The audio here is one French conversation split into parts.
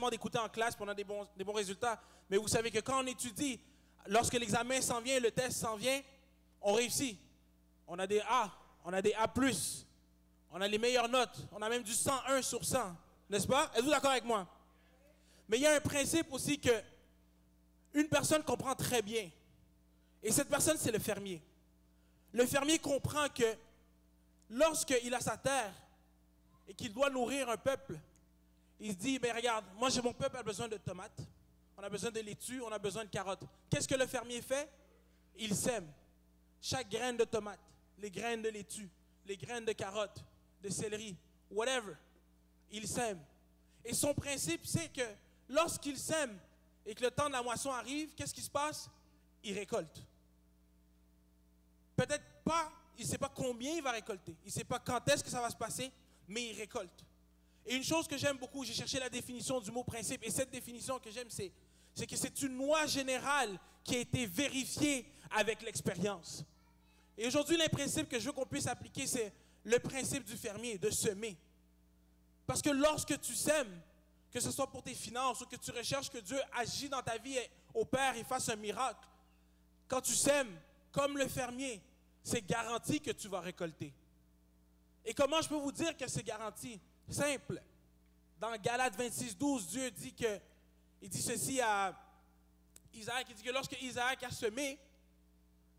souvent d'écouter en classe, puis on a des bons résultats. Mais vous savez que quand on étudie, lorsque l'examen s'en vient, le test s'en vient, on réussit. On a des A, on a des A+, on a les meilleures notes, on a même du 101 sur 100, n'est-ce pas? Êtes-vous d'accord avec moi? Mais il y a un principe aussi que une personne comprend très bien. Et cette personne, c'est le fermier. Le fermier comprend que lorsqu'il a sa terre et qu'il doit nourrir un peuple, il se dit, ben regarde, moi mon peuple a besoin de tomates, on a besoin de laitue, on a besoin de carottes. Qu'est-ce que le fermier fait? Il sème chaque graine de tomate, les graines de laitue, les graines de carottes, de céleri, whatever. Il sème. Et son principe, c'est que lorsqu'il sème et que le temps de la moisson arrive, qu'est-ce qui se passe? Il récolte. Peut-être pas, il ne sait pas combien il va récolter, il ne sait pas quand est-ce que ça va se passer, mais il récolte. Et une chose que j'aime beaucoup, j'ai cherché la définition du mot principe, et cette définition que j'aime, c'est que c'est une loi générale qui a été vérifiée avec l'expérience. Et aujourd'hui, le principe que je veux qu'on puisse appliquer, c'est le principe du fermier, de semer. Parce que lorsque tu sèmes, que ce soit pour tes finances ou que tu recherches que Dieu agisse dans ta vie, opère et fasse un miracle, quand tu sèmes, comme le fermier, c'est garanti que tu vas récolter. Et comment je peux vous dire que c'est garanti? Simple. Dans Galates 26:12, Dieu dit que, il dit ceci à Isaac, il dit que lorsque Isaac a semé,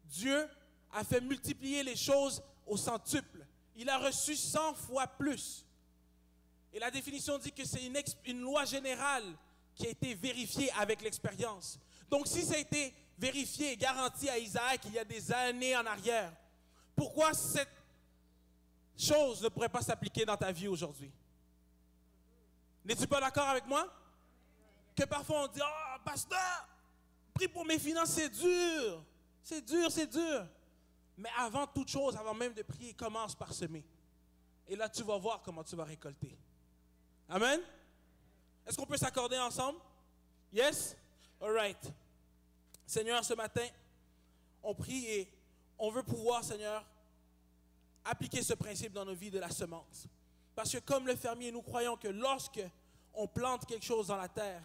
Dieu a fait multiplier les choses au centuple. Il a reçu 100 fois plus. Et la définition dit que c'est une loi générale qui a été vérifiée avec l'expérience. Donc si ça a été vérifié et garanti à Isaac il y a des années en arrière, pourquoi cette chose ne pourrait pas s'appliquer dans ta vie aujourd'hui? N'es-tu pas d'accord avec moi? Que parfois on dit, oh pasteur, prie pour mes finances, c'est dur. C'est dur, c'est dur. Mais avant toute chose, avant même de prier, commence par semer. Et là, tu vas voir comment tu vas récolter. Amen? Est-ce qu'on peut s'accorder ensemble? Yes? All right. Seigneur, ce matin, on prie et on veut pouvoir, Seigneur, appliquer ce principe dans nos vies de la semence. Parce que comme le fermier, nous croyons que lorsque on plante quelque chose dans la terre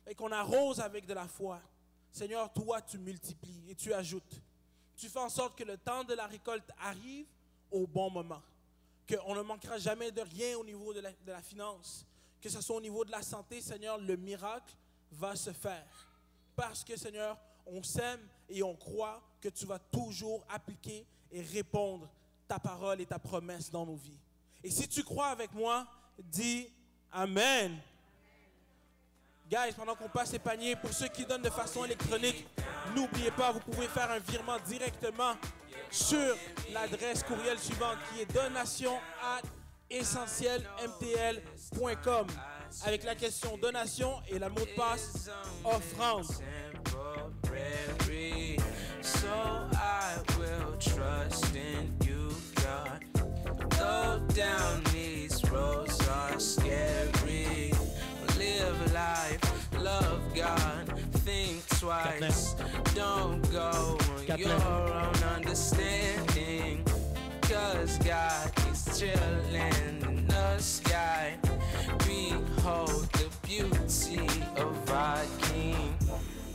et qu'on arrose avec de la foi, Seigneur, toi, tu multiplies et tu ajoutes. Tu fais en sorte que le temps de la récolte arrive au bon moment. Qu'on ne manquera jamais de rien au niveau de la finance. Que ce soit au niveau de la santé, Seigneur, le miracle va se faire. Parce que, Seigneur, on sème et on croit que tu vas toujours appliquer et répondre ta parole et ta promesse dans nos vies. Et si tu crois avec moi, dis Amen. Guys, pendant qu'on passe les paniers, pour ceux qui donnent de façon électronique, n'oubliez pas, vous pouvez faire un virement directement sur l'adresse courriel suivante qui est donation@essentielmtl.com avec la question donation et la mot de passe offrande. So I will trust in you, God. Though down these roads are scary, live life, love God, think twice, don't go on your own understanding, cause God is chilling in the sky. Behold the beauty of our King.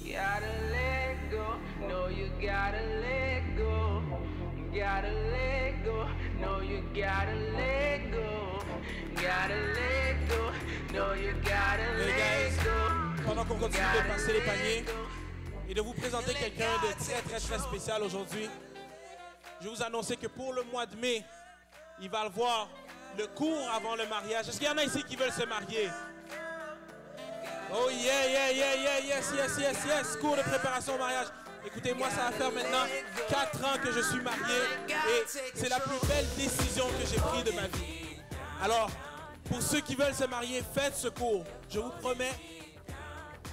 Gotta let go, no you gotta let go. You gotta let go, no you gotta let go. Gotta let go, no you gotta let go. Pendant qu'on continue de passer les paniers et de vous présenter quelqu'un de très très très spécial aujourd'hui, je vais vous annoncer que pour le mois de mai, il va avoir le cours avant le mariage. Est-ce qu'il y en a ici qui veulent se marier? Oh yeah, yes. Cours de préparation au mariage. Écoutez-moi, ça va faire maintenant 4 ans que je suis marié et c'est la plus belle décision que j'ai prise de ma vie. Alors, pour ceux qui veulent se marier, faites ce cours. Je vous promets,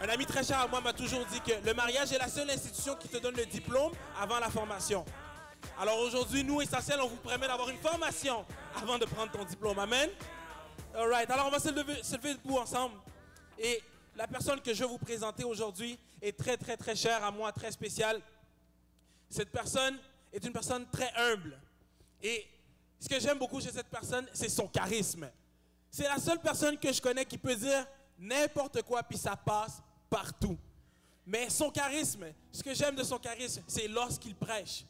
un ami très cher à moi m'a toujours dit que le mariage est la seule institution qui te donne le diplôme avant la formation. Alors aujourd'hui, nous, Essentiel, on vous promet d'avoir une formation avant de prendre ton diplôme. Amen? All right. Alors, on va se lever debout ensemble. Et la personne que je vais vous présenter aujourd'hui est très, très, très chère à moi, très spéciale. Cette personne est une personne très humble. Et ce que j'aime beaucoup chez cette personne, c'est son charisme. C'est la seule personne que je connais qui peut dire n'importe quoi, puis ça passe partout. Mais son charisme, ce que j'aime de son charisme, c'est lorsqu'il prêche.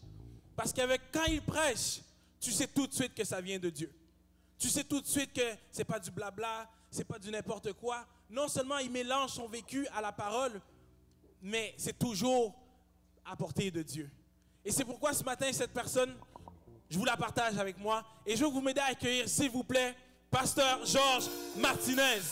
Parce quand il prêche, tu sais tout de suite que ça vient de Dieu. Tu sais tout de suite que ce n'est pas du blabla, ce n'est pas du n'importe quoi. Non seulement il mélange son vécu à la parole, mais c'est toujours à portée de Dieu. Et c'est pourquoi ce matin, cette personne, je vous la partage avec moi. Et je veux vous m'aider à accueillir, s'il vous plaît, Pasteur Georges Martinez.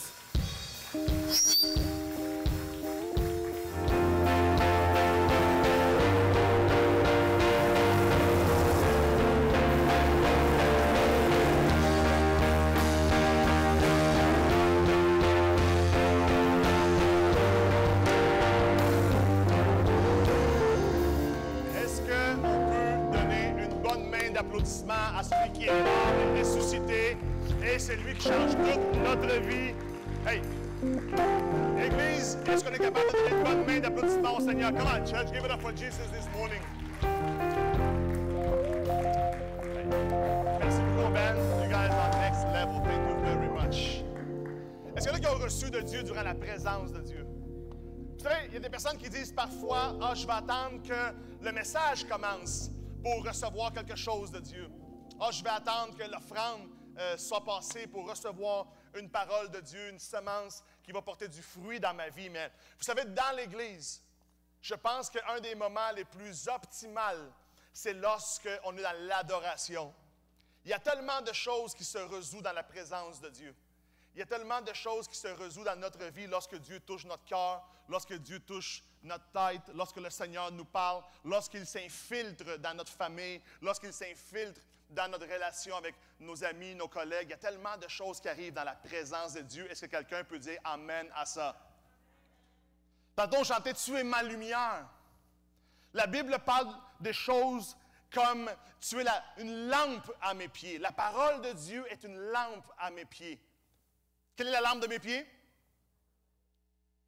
Applaudissements à celui qui est mort et ressuscité, et c'est lui qui change toute notre vie. Hey! Église, est-ce qu'on est capable de donner une bonne main d'applaudissements au Seigneur? Come on, church, give it up for Jesus this morning. Hey. Merci beaucoup, Ben. You guys are next level. Thank you very much. Est-ce qu'il y en a qui ont reçu de Dieu durant la présence de Dieu? Vous savez, il y a des personnes qui disent parfois, « Ah, je vais attendre que le message commence pour recevoir quelque chose de Dieu. Ah, je vais attendre que l'offrande soit passée pour recevoir une parole de Dieu, une semence qui va porter du fruit dans ma vie. » Mais vous savez, dans l'Église, je pense qu'un des moments les plus optimaux, c'est lorsqu'on est dans l'adoration. Il y a tellement de choses qui se résolvent dans la présence de Dieu. Il y a tellement de choses qui se résolvent dans notre vie lorsque Dieu touche notre cœur, lorsque Dieu touche notre tête, lorsque le Seigneur nous parle, lorsqu'il s'infiltre dans notre famille, lorsqu'il s'infiltre dans notre relation avec nos amis, nos collègues. Il y a tellement de choses qui arrivent dans la présence de Dieu. Est-ce que quelqu'un peut dire Amen à ça? Tantôt, on chantait « Tu es ma lumière ». La Bible parle des choses comme « Tu es une lampe à mes pieds ». La parole de Dieu est une lampe à mes pieds. Quelle est la lampe de mes pieds?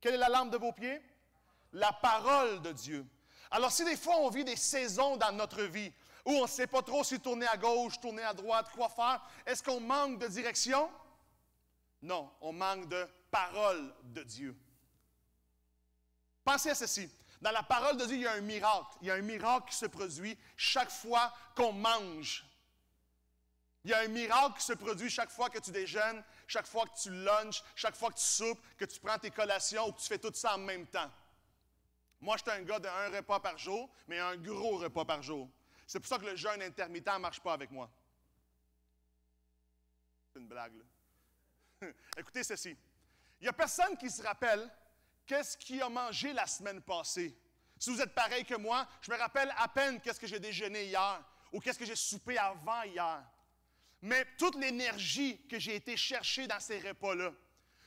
Quelle est la lampe de vos pieds? La parole de Dieu. Alors, si des fois on vit des saisons dans notre vie où on ne sait pas trop si tourner à gauche, tourner à droite, quoi faire, est-ce qu'on manque de direction? Non, on manque de parole de Dieu. Pensez à ceci. Dans la parole de Dieu, il y a un miracle. Il y a un miracle qui se produit chaque fois qu'on mange. Il y a un miracle qui se produit chaque fois que tu déjeunes, chaque fois que tu lunches, chaque fois que tu soupes, que tu prends tes collations ou que tu fais tout ça en même temps. Moi, je suis un gars d'un repas par jour, mais un gros repas par jour. C'est pour ça que le jeûne intermittent ne marche pas avec moi. C'est une blague, là. Écoutez ceci. Il n'y a personne qui se rappelle qu'est-ce qu'il a mangé la semaine passée. Si vous êtes pareil que moi, je me rappelle à peine qu'est-ce que j'ai déjeuné hier ou qu'est-ce que j'ai soupé avant hier. Mais toute l'énergie que j'ai été chercher dans ces repas-là,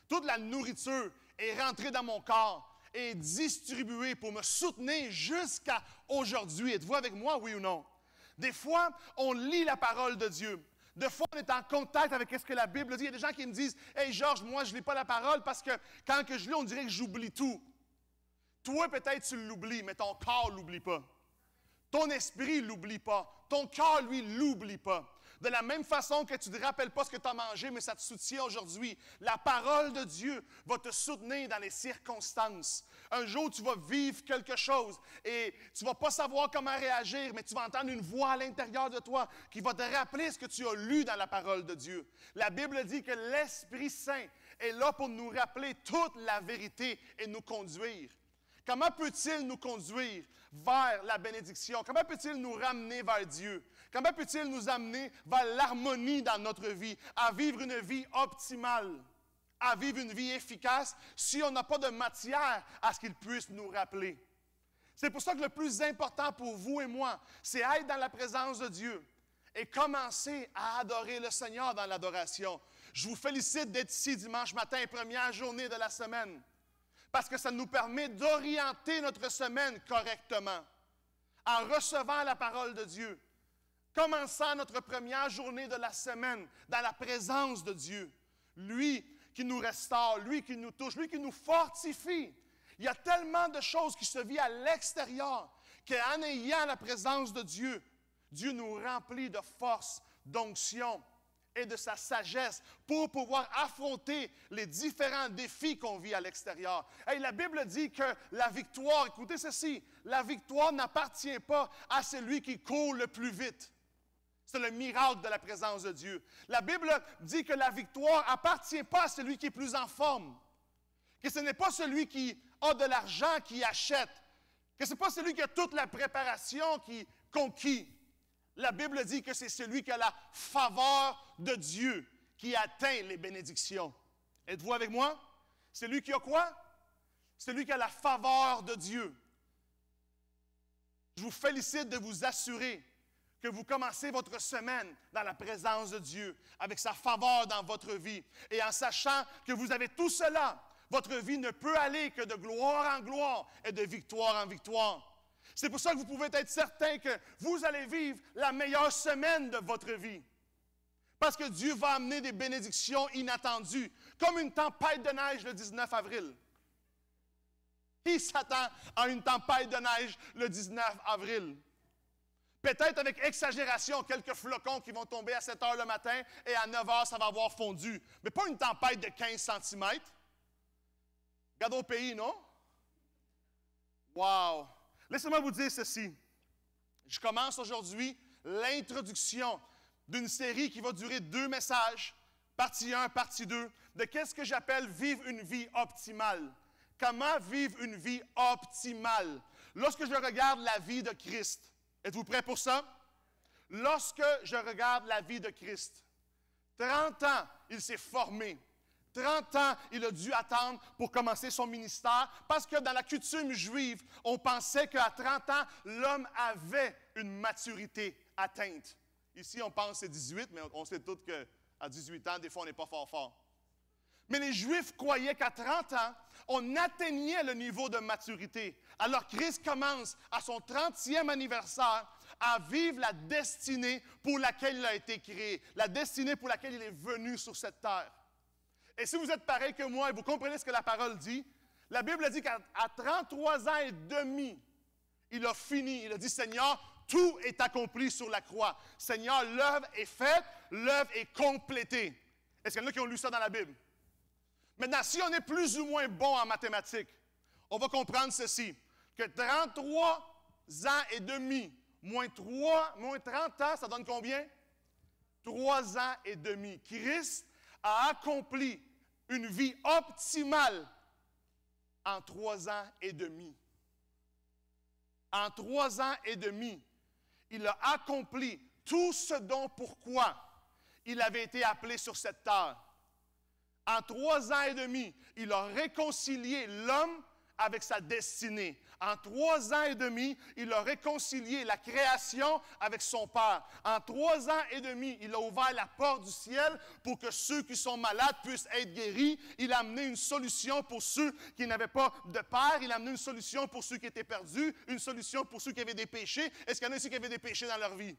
toute la nourriture est rentrée dans mon corps et distribuée pour me soutenir jusqu'à aujourd'hui. Êtes-vous avec moi, oui ou non? Des fois, on lit la parole de Dieu. Des fois, on est en contact avec ce que la Bible dit. Il y a des gens qui me disent « Hey Georges, moi, je ne lis pas la parole parce que quand que je lis, on dirait que j'oublie tout. » Toi, peut-être, tu l'oublies, mais ton corps ne l'oublie pas. Ton esprit ne l'oublie pas. Ton cœur, lui, ne l'oublie pas. De la même façon que tu ne te rappelles pas ce que tu as mangé, mais ça te soutient aujourd'hui, la parole de Dieu va te soutenir dans les circonstances. Un jour, tu vas vivre quelque chose et tu ne vas pas savoir comment réagir, mais tu vas entendre une voix à l'intérieur de toi qui va te rappeler ce que tu as lu dans la parole de Dieu. La Bible dit que l'Esprit Saint est là pour nous rappeler toute la vérité et nous conduire. Comment peut-il nous conduire vers la bénédiction? Comment peut-il nous ramener vers Dieu? Comment peut-il nous amener vers l'harmonie dans notre vie, à vivre une vie optimale, à vivre une vie efficace si on n'a pas de matière à ce qu'il puisse nous rappeler? C'est pour ça que le plus important pour vous et moi, c'est être dans la présence de Dieu et commencer à adorer le Seigneur dans l'adoration. Je vous félicite d'être ici dimanche matin, première journée de la semaine, parce que ça nous permet d'orienter notre semaine correctement en recevant la parole de Dieu. Commençant notre première journée de la semaine dans la présence de Dieu. Lui qui nous restaure, lui qui nous touche, lui qui nous fortifie. Il y a tellement de choses qui se vivent à l'extérieur qu'en ayant la présence de Dieu, Dieu nous remplit de force, d'onction et de sa sagesse pour pouvoir affronter les différents défis qu'on vit à l'extérieur. Hey, la Bible dit que la victoire, écoutez ceci, la victoire n'appartient pas à celui qui court le plus vite. C'est le miracle de la présence de Dieu. La Bible dit que la victoire n'appartient pas à celui qui est plus en forme. Que ce n'est pas celui qui a de l'argent qui achète. Que ce n'est pas celui qui a toute la préparation qui conquit. La Bible dit que c'est celui qui a la faveur de Dieu qui atteint les bénédictions. Êtes-vous avec moi? Celui qui a quoi? Celui qui a la faveur de Dieu. Je vous félicite de vous assurer que vous commencez votre semaine dans la présence de Dieu, avec sa faveur dans votre vie, et en sachant que vous avez tout cela, votre vie ne peut aller que de gloire en gloire et de victoire en victoire. C'est pour ça que vous pouvez être certain que vous allez vivre la meilleure semaine de votre vie. Parce que Dieu va amener des bénédictions inattendues, comme une tempête de neige le 19 avril. Qui s'attend à une tempête de neige le 19 avril? Peut-être avec exagération, quelques flocons qui vont tomber à 7 heures le matin et à 9 heures, ça va avoir fondu. Mais pas une tempête de 15 cm. Regarde au pays, non? Wow! Laissez-moi vous dire ceci. Je commence aujourd'hui l'introduction d'une série qui va durer 2 messages, partie 1, partie 2, de qu'est-ce que j'appelle vivre une vie optimale. Comment vivre une vie optimale? Lorsque je regarde la vie de Christ, êtes-vous prêts pour ça? Lorsque je regarde la vie de Christ, 30 ans, il s'est formé. 30 ans, il a dû attendre pour commencer son ministère parce que dans la coutume juive, on pensait qu'à 30 ans, l'homme avait une maturité atteinte. Ici, on pense que c'est 18, mais on sait tous qu'à 18 ans, des fois, on n'est pas fort. Mais les Juifs croyaient qu'à 30 ans, on atteignait le niveau de maturité. Alors Christ commence à son 30e anniversaire à vivre la destinée pour laquelle il a été créé, la destinée pour laquelle il est venu sur cette terre. Et si vous êtes pareil que moi et vous comprenez ce que la parole dit, la Bible dit qu'à 33 ans et demi, il a fini. Il a dit, Seigneur, tout est accompli sur la croix. Seigneur, l'œuvre est faite, l'œuvre est complétée. Est-ce qu'il y en a qui ont lu ça dans la Bible? Maintenant, si on est plus ou moins bon en mathématiques, on va comprendre ceci, que 33 ans et demi, moins 30 ans, ça donne combien? 3 ans et demi. Christ a accompli une vie optimale en 3 ans et demi. En 3 ans et demi, il a accompli tout ce dont pourquoi il avait été appelé sur cette terre. En 3 ans et demi, il a réconcilié l'homme avec sa destinée. En 3 ans et demi, il a réconcilié la création avec son Père. En 3 ans et demi, il a ouvert la porte du ciel pour que ceux qui sont malades puissent être guéris. Il a amené une solution pour ceux qui n'avaient pas de Père. Il a amené une solution pour ceux qui étaient perdus, une solution pour ceux qui avaient des péchés. Est-ce qu'il y en a ici qui avaient des péchés dans leur vie?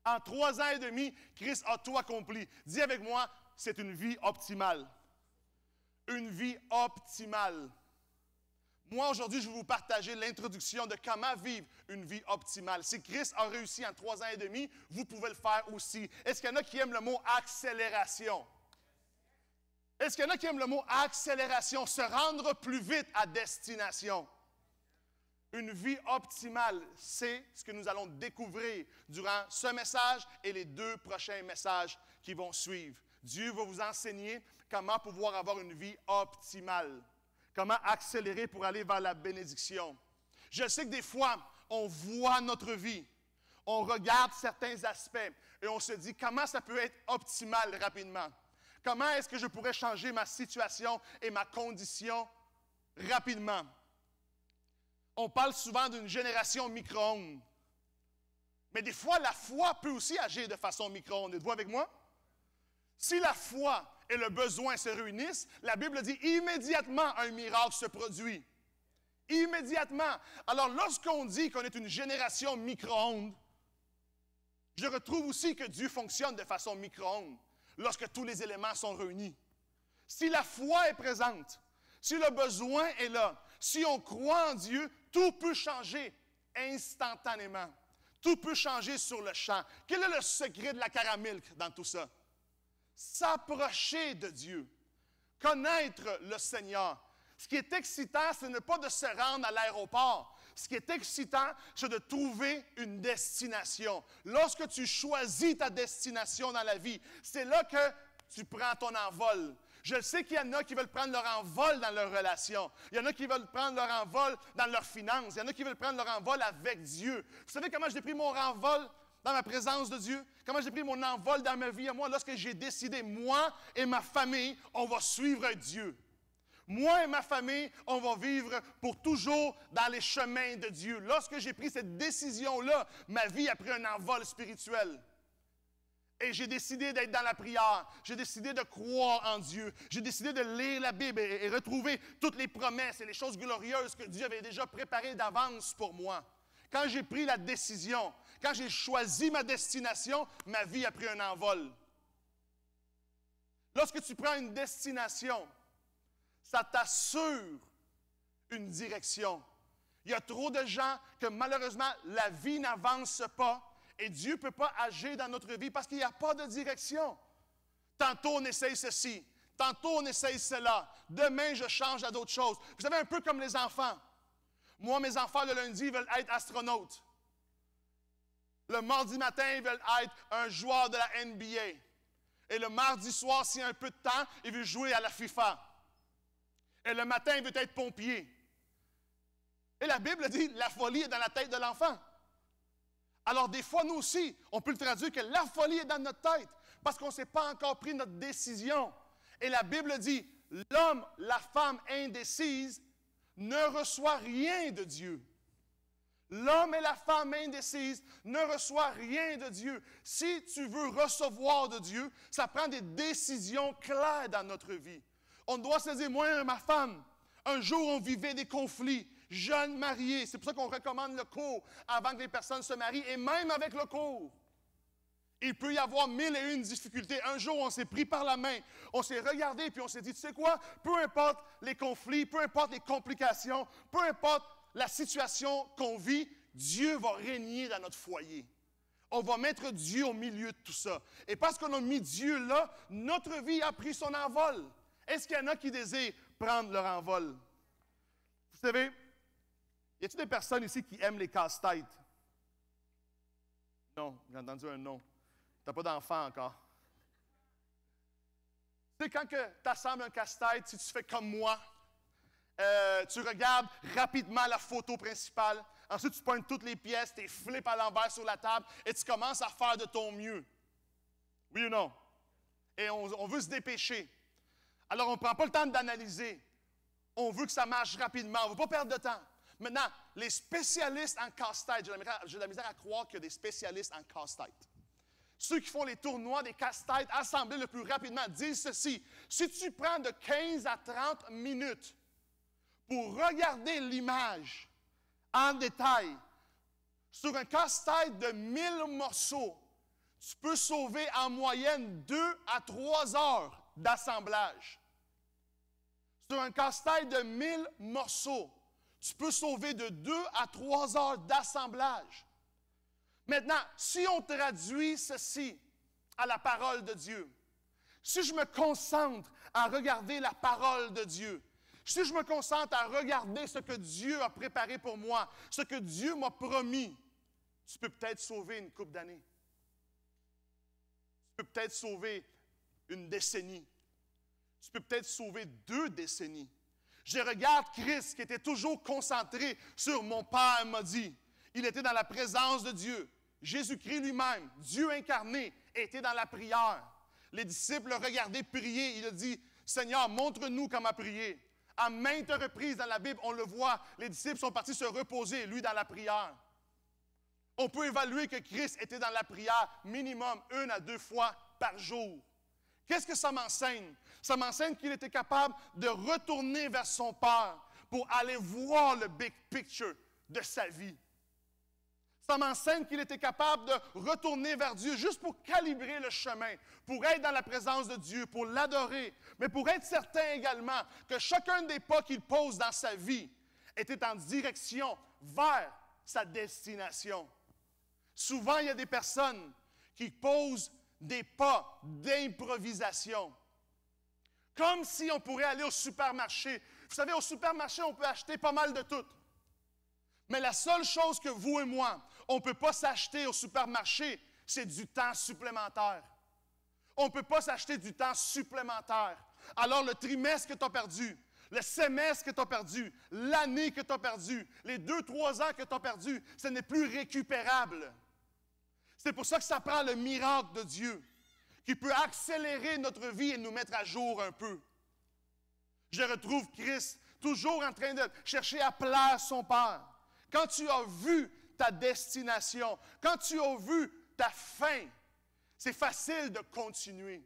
En 3 ans et demi, Christ a tout accompli. Dis avec moi, c'est une vie optimale. Une vie optimale. Moi, aujourd'hui, je vais vous partager l'introduction de comment vivre une vie optimale. Si Christ a réussi en 3 ans et demi, vous pouvez le faire aussi. Est-ce qu'il y en a qui aiment le mot accélération? Est-ce qu'il y en a qui aiment le mot accélération? Se rendre plus vite à destination. Une vie optimale, c'est ce que nous allons découvrir durant ce message et les 2 prochains messages qui vont suivre. Dieu va vous enseigner comment pouvoir avoir une vie optimale. Comment accélérer pour aller vers la bénédiction. Je sais que des fois, on voit notre vie, on regarde certains aspects et on se dit comment ça peut être optimal rapidement. Comment est-ce que je pourrais changer ma situation et ma condition rapidement? On parle souvent d'une génération micro-ondes. Mais des fois, la foi peut aussi agir de façon micro-ondes. Êtes-vous avec moi? Si la foi et le besoin se réunissent, la Bible dit immédiatement un miracle se produit. Immédiatement. Alors, lorsqu'on dit qu'on est une génération micro-ondes, je retrouve aussi que Dieu fonctionne de façon micro-ondes lorsque tous les éléments sont réunis. Si la foi est présente, si le besoin est là, si on croit en Dieu, tout peut changer instantanément. Tout peut changer sur le champ. Quel est le secret de la caramilk dans tout ça? s'approcher de Dieu, connaître le Seigneur. Ce qui est excitant, ce n'est pas de se rendre à l'aéroport. Ce qui est excitant, c'est de trouver une destination. Lorsque tu choisis ta destination dans la vie, c'est là que tu prends ton envol. Je sais qu'il y en a qui veulent prendre leur envol dans leurs relations. Il y en a qui veulent prendre leur envol dans leurs finances. Il y en a qui veulent prendre leur envol avec Dieu. Vous savez comment j'ai pris mon envol dans ma présence de Dieu? Comment j'ai pris mon envol dans ma vie à moi? Lorsque j'ai décidé, moi et ma famille, on va suivre Dieu. Moi et ma famille, on va vivre pour toujours dans les chemins de Dieu. Lorsque j'ai pris cette décision-là, ma vie a pris un envol spirituel. Et j'ai décidé d'être dans la prière. J'ai décidé de croire en Dieu. J'ai décidé de lire la Bible et retrouver toutes les promesses et les choses glorieuses que Dieu avait déjà préparées d'avance pour moi. Quand j'ai pris la décision, quand j'ai choisi ma destination, ma vie a pris un envol. Lorsque tu prends une destination, ça t'assure une direction. Il y a trop de gens que malheureusement, la vie n'avance pas et Dieu ne peut pas agir dans notre vie parce qu'il n'y a pas de direction. Tantôt on essaye ceci, tantôt on essaye cela. Demain, je change à d'autres choses. Vous savez, un peu comme les enfants. Moi, mes enfants, le lundi, veulent être astronautes. Le mardi matin, ils veulent être un joueur de la NBA. Et le mardi soir, s'il y a un peu de temps, ils veulent jouer à la FIFA. Et le matin, il veut être pompier. Et la Bible dit, la folie est dans la tête de l'enfant. Alors, des fois, nous aussi, on peut le traduire que la folie est dans notre tête parce qu'on ne s'est pas encore pris notre décision. Et la Bible dit, l'homme, la femme indécise ne reçoit rien de Dieu. L'homme et la femme indécise ne reçoivent rien de Dieu. Si tu veux recevoir de Dieu, ça prend des décisions claires dans notre vie. On doit se dire, moi et ma femme, un jour on vivait des conflits, jeunes mariés. C'est pour ça qu'on recommande le cours avant que les personnes se marient. Et même avec le cours, il peut y avoir 1001 difficultés. Un jour, on s'est pris par la main, on s'est regardé, puis on s'est dit, tu sais quoi, peu importe les conflits, peu importe les complications, peu importe la situation qu'on vit, Dieu va régner dans notre foyer. On va mettre Dieu au milieu de tout ça. Et parce qu'on a mis Dieu là, notre vie a pris son envol. Est-ce qu'il y en a qui désirent prendre leur envol? Vous savez, y a-t-il des personnes ici qui aiment les casse-têtes? Non, j'ai entendu un non. Tu n'as pas d'enfant encore. Tu sais, quand tu assembles un casse-tête, si tu fais comme moi, tu regardes rapidement la photo principale, ensuite tu pointes toutes les pièces, tu flippes à l'envers sur la table et tu commences à faire de ton mieux. Oui ou non? Et on veut se dépêcher. Alors on ne prend pas le temps d'analyser. On veut que ça marche rapidement. On ne veut pas perdre de temps. Maintenant, les spécialistes en casse-tête, j'ai de la misère à croire qu'il y a des spécialistes en casse-tête. Ceux qui font les tournois des casse-têtes assemblés le plus rapidement disent ceci. Si tu prends de 15 à 30 minutes pour regarder l'image en détail sur un casse-tête de 1000 morceaux, tu peux sauver en moyenne 2 à 3 heures d'assemblage. Sur un casse-tête de 1000 morceaux, tu peux sauver de 2 à 3 heures d'assemblage. Maintenant, si on traduit ceci à la parole de Dieu, si je me concentre à regarder la parole de Dieu, si je me concentre à regarder ce que Dieu a préparé pour moi, ce que Dieu m'a promis, tu peux peut-être sauver une couple d'années. Tu peux peut-être sauver une décennie. Tu peux peut-être sauver 2 décennies. Je regarde Christ qui était toujours concentré sur mon Père m'a dit. Il était dans la présence de Dieu. Jésus-Christ lui-même, Dieu incarné, était dans la prière. Les disciples le regardaient prier. Il a dit, Seigneur, montre-nous comment prier. À maintes reprises dans la Bible, on le voit, les disciples sont partis se reposer, lui dans la prière. On peut évaluer que Christ était dans la prière minimum 1 à 2 fois par jour. Qu'est-ce que ça m'enseigne? Ça m'enseigne qu'il était capable de retourner vers son Père pour aller voir le big picture de sa vie. Ça m'enseigne qu'il était capable de retourner vers Dieu juste pour calibrer le chemin, pour être dans la présence de Dieu, pour l'adorer, mais pour être certain également que chacun des pas qu'il pose dans sa vie était en direction vers sa destination. Souvent, il y a des personnes qui posent des pas d'improvisation. Comme si on pourrait aller au supermarché. Vous savez, au supermarché, on peut acheter pas mal de tout. Mais la seule chose que vous et moi, on ne peut pas s'acheter au supermarché, c'est du temps supplémentaire. On ne peut pas s'acheter du temps supplémentaire. Alors, le trimestre que tu as perdu, le semestre que tu as perdu, l'année que tu as perdu, les 2-3 ans que tu as perdu, ce n'est plus récupérable. C'est pour ça que ça prend le miracle de Dieu, qui peut accélérer notre vie et nous mettre à jour un peu. Je retrouve Christ toujours en train de chercher à plaire son Père. Quand tu as vu ta destination, quand tu as vu ta fin, c'est facile de continuer.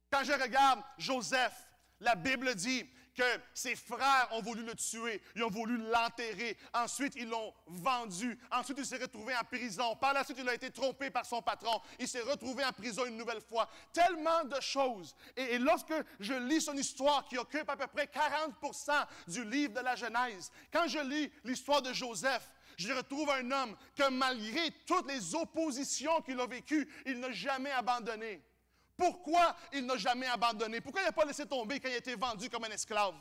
Quand je regarde Joseph, la Bible dit que ses frères ont voulu le tuer, ils ont voulu l'enterrer. Ensuite, ils l'ont vendu. Ensuite, il s'est retrouvé en prison. Par la suite, il a été trompé par son patron. Il s'est retrouvé en prison une nouvelle fois. Tellement de choses. Et lorsque je lis son histoire, qui occupe à peu près 40% du livre de la Genèse, quand je lis l'histoire de Joseph, je retrouve un homme que malgré toutes les oppositions qu'il a vécues, il n'a jamais abandonné. Pourquoi il n'a jamais abandonné? Pourquoi il n'a pas laissé tomber quand il a été vendu comme un esclave?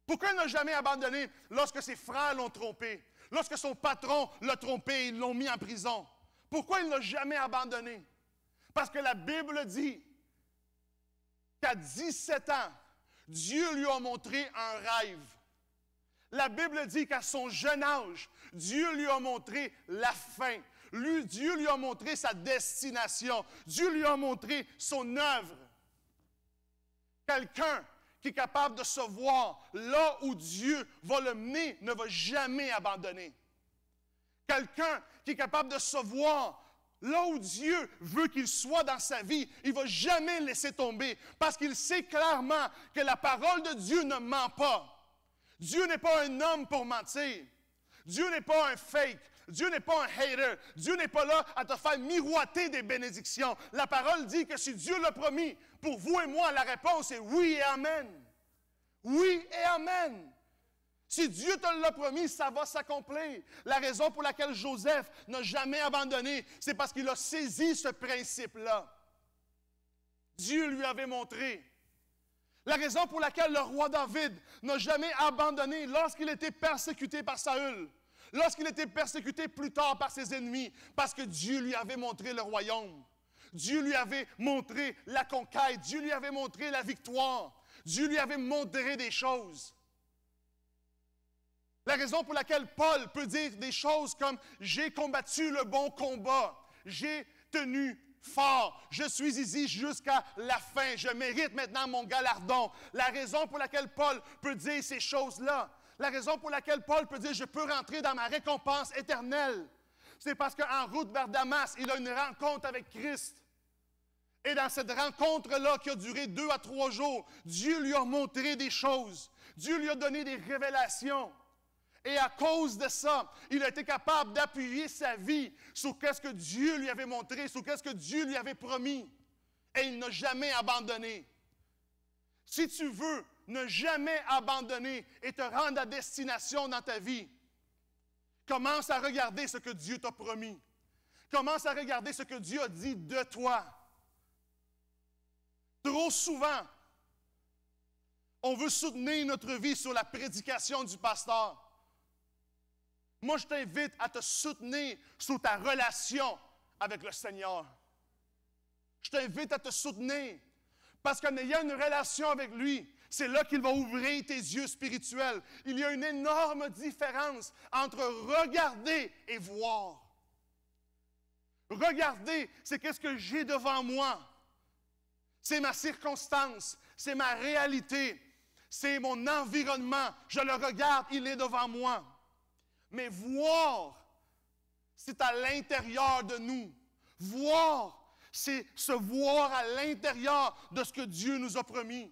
Pourquoi il n'a jamais abandonné lorsque ses frères l'ont trompé? Lorsque son patron l'a trompé et ils l'ont mis en prison? Pourquoi il n'a jamais abandonné? Parce que la Bible dit qu'à 17 ans, Dieu lui a montré un rêve. La Bible dit qu'à son jeune âge, Dieu lui a montré la fin. Dieu lui a montré sa destination. Dieu lui a montré son œuvre. Quelqu'un qui est capable de se voir là où Dieu va le mener ne va jamais abandonner. Quelqu'un qui est capable de se voir là où Dieu veut qu'il soit dans sa vie, il ne va jamais laisser tomber parce qu'il sait clairement que la parole de Dieu ne ment pas. Dieu n'est pas un homme pour mentir. Dieu n'est pas un fake. Dieu n'est pas un hater. Dieu n'est pas là à te faire miroiter des bénédictions. La parole dit que si Dieu l'a promis, pour vous et moi, la réponse est oui et amen. Oui et amen. Si Dieu te l'a promis, ça va s'accomplir. La raison pour laquelle Joseph n'a jamais abandonné, c'est parce qu'il a saisi ce principe-là. Dieu lui avait montré. La raison pour laquelle le roi David n'a jamais abandonné lorsqu'il était persécuté par Saül, lorsqu'il était persécuté plus tard par ses ennemis, parce que Dieu lui avait montré le royaume. Dieu lui avait montré la conquête. Dieu lui avait montré la victoire. Dieu lui avait montré des choses. La raison pour laquelle Paul peut dire des choses comme « J'ai combattu le bon combat, j'ai tenu fort, je suis ici jusqu'à la fin, je mérite maintenant mon galardon. » La raison pour laquelle Paul peut dire ces choses-là, la raison pour laquelle Paul peut dire « Je peux rentrer dans ma récompense éternelle », c'est parce qu'en route vers Damas, il a une rencontre avec Christ. Et dans cette rencontre-là, qui a duré 2 à 3 jours, Dieu lui a montré des choses. Dieu lui a donné des révélations. Et à cause de ça, il a été capable d'appuyer sa vie sur ce que Dieu lui avait montré, sur ce que Dieu lui avait promis. Et il n'a jamais abandonné. Si tu veux ne jamais abandonner et te rendre à destination dans ta vie, commence à regarder ce que Dieu t'a promis. Commence à regarder ce que Dieu a dit de toi. Trop souvent, on veut soutenir notre vie sur la prédication du pasteur. Moi, je t'invite à te soutenir sur ta relation avec le Seigneur. Je t'invite à te soutenir parce qu'en ayant une relation avec lui, c'est là qu'il va ouvrir tes yeux spirituels. Il y a une énorme différence entre regarder et voir. Regarder, c'est qu'est-ce que j'ai devant moi. C'est ma circonstance, c'est ma réalité, c'est mon environnement. Je le regarde, il est devant moi. Mais voir, c'est à l'intérieur de nous. Voir, c'est se voir à l'intérieur de ce que Dieu nous a promis.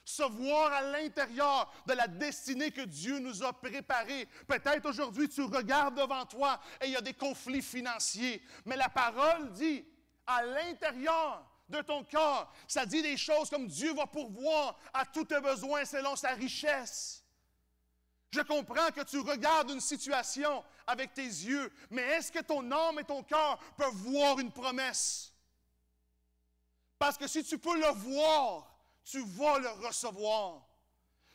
Se voir à l'intérieur de la destinée que Dieu nous a préparée. Peut-être aujourd'hui, tu regardes devant toi et il y a des conflits financiers. Mais la parole dit, à l'intérieur de ton cœur, ça dit des choses comme Dieu va pourvoir à tous tes besoins selon sa richesse. Je comprends que tu regardes une situation avec tes yeux, mais est-ce que ton âme et ton cœur peuvent voir une promesse? Parce que si tu peux le voir, tu vas le recevoir.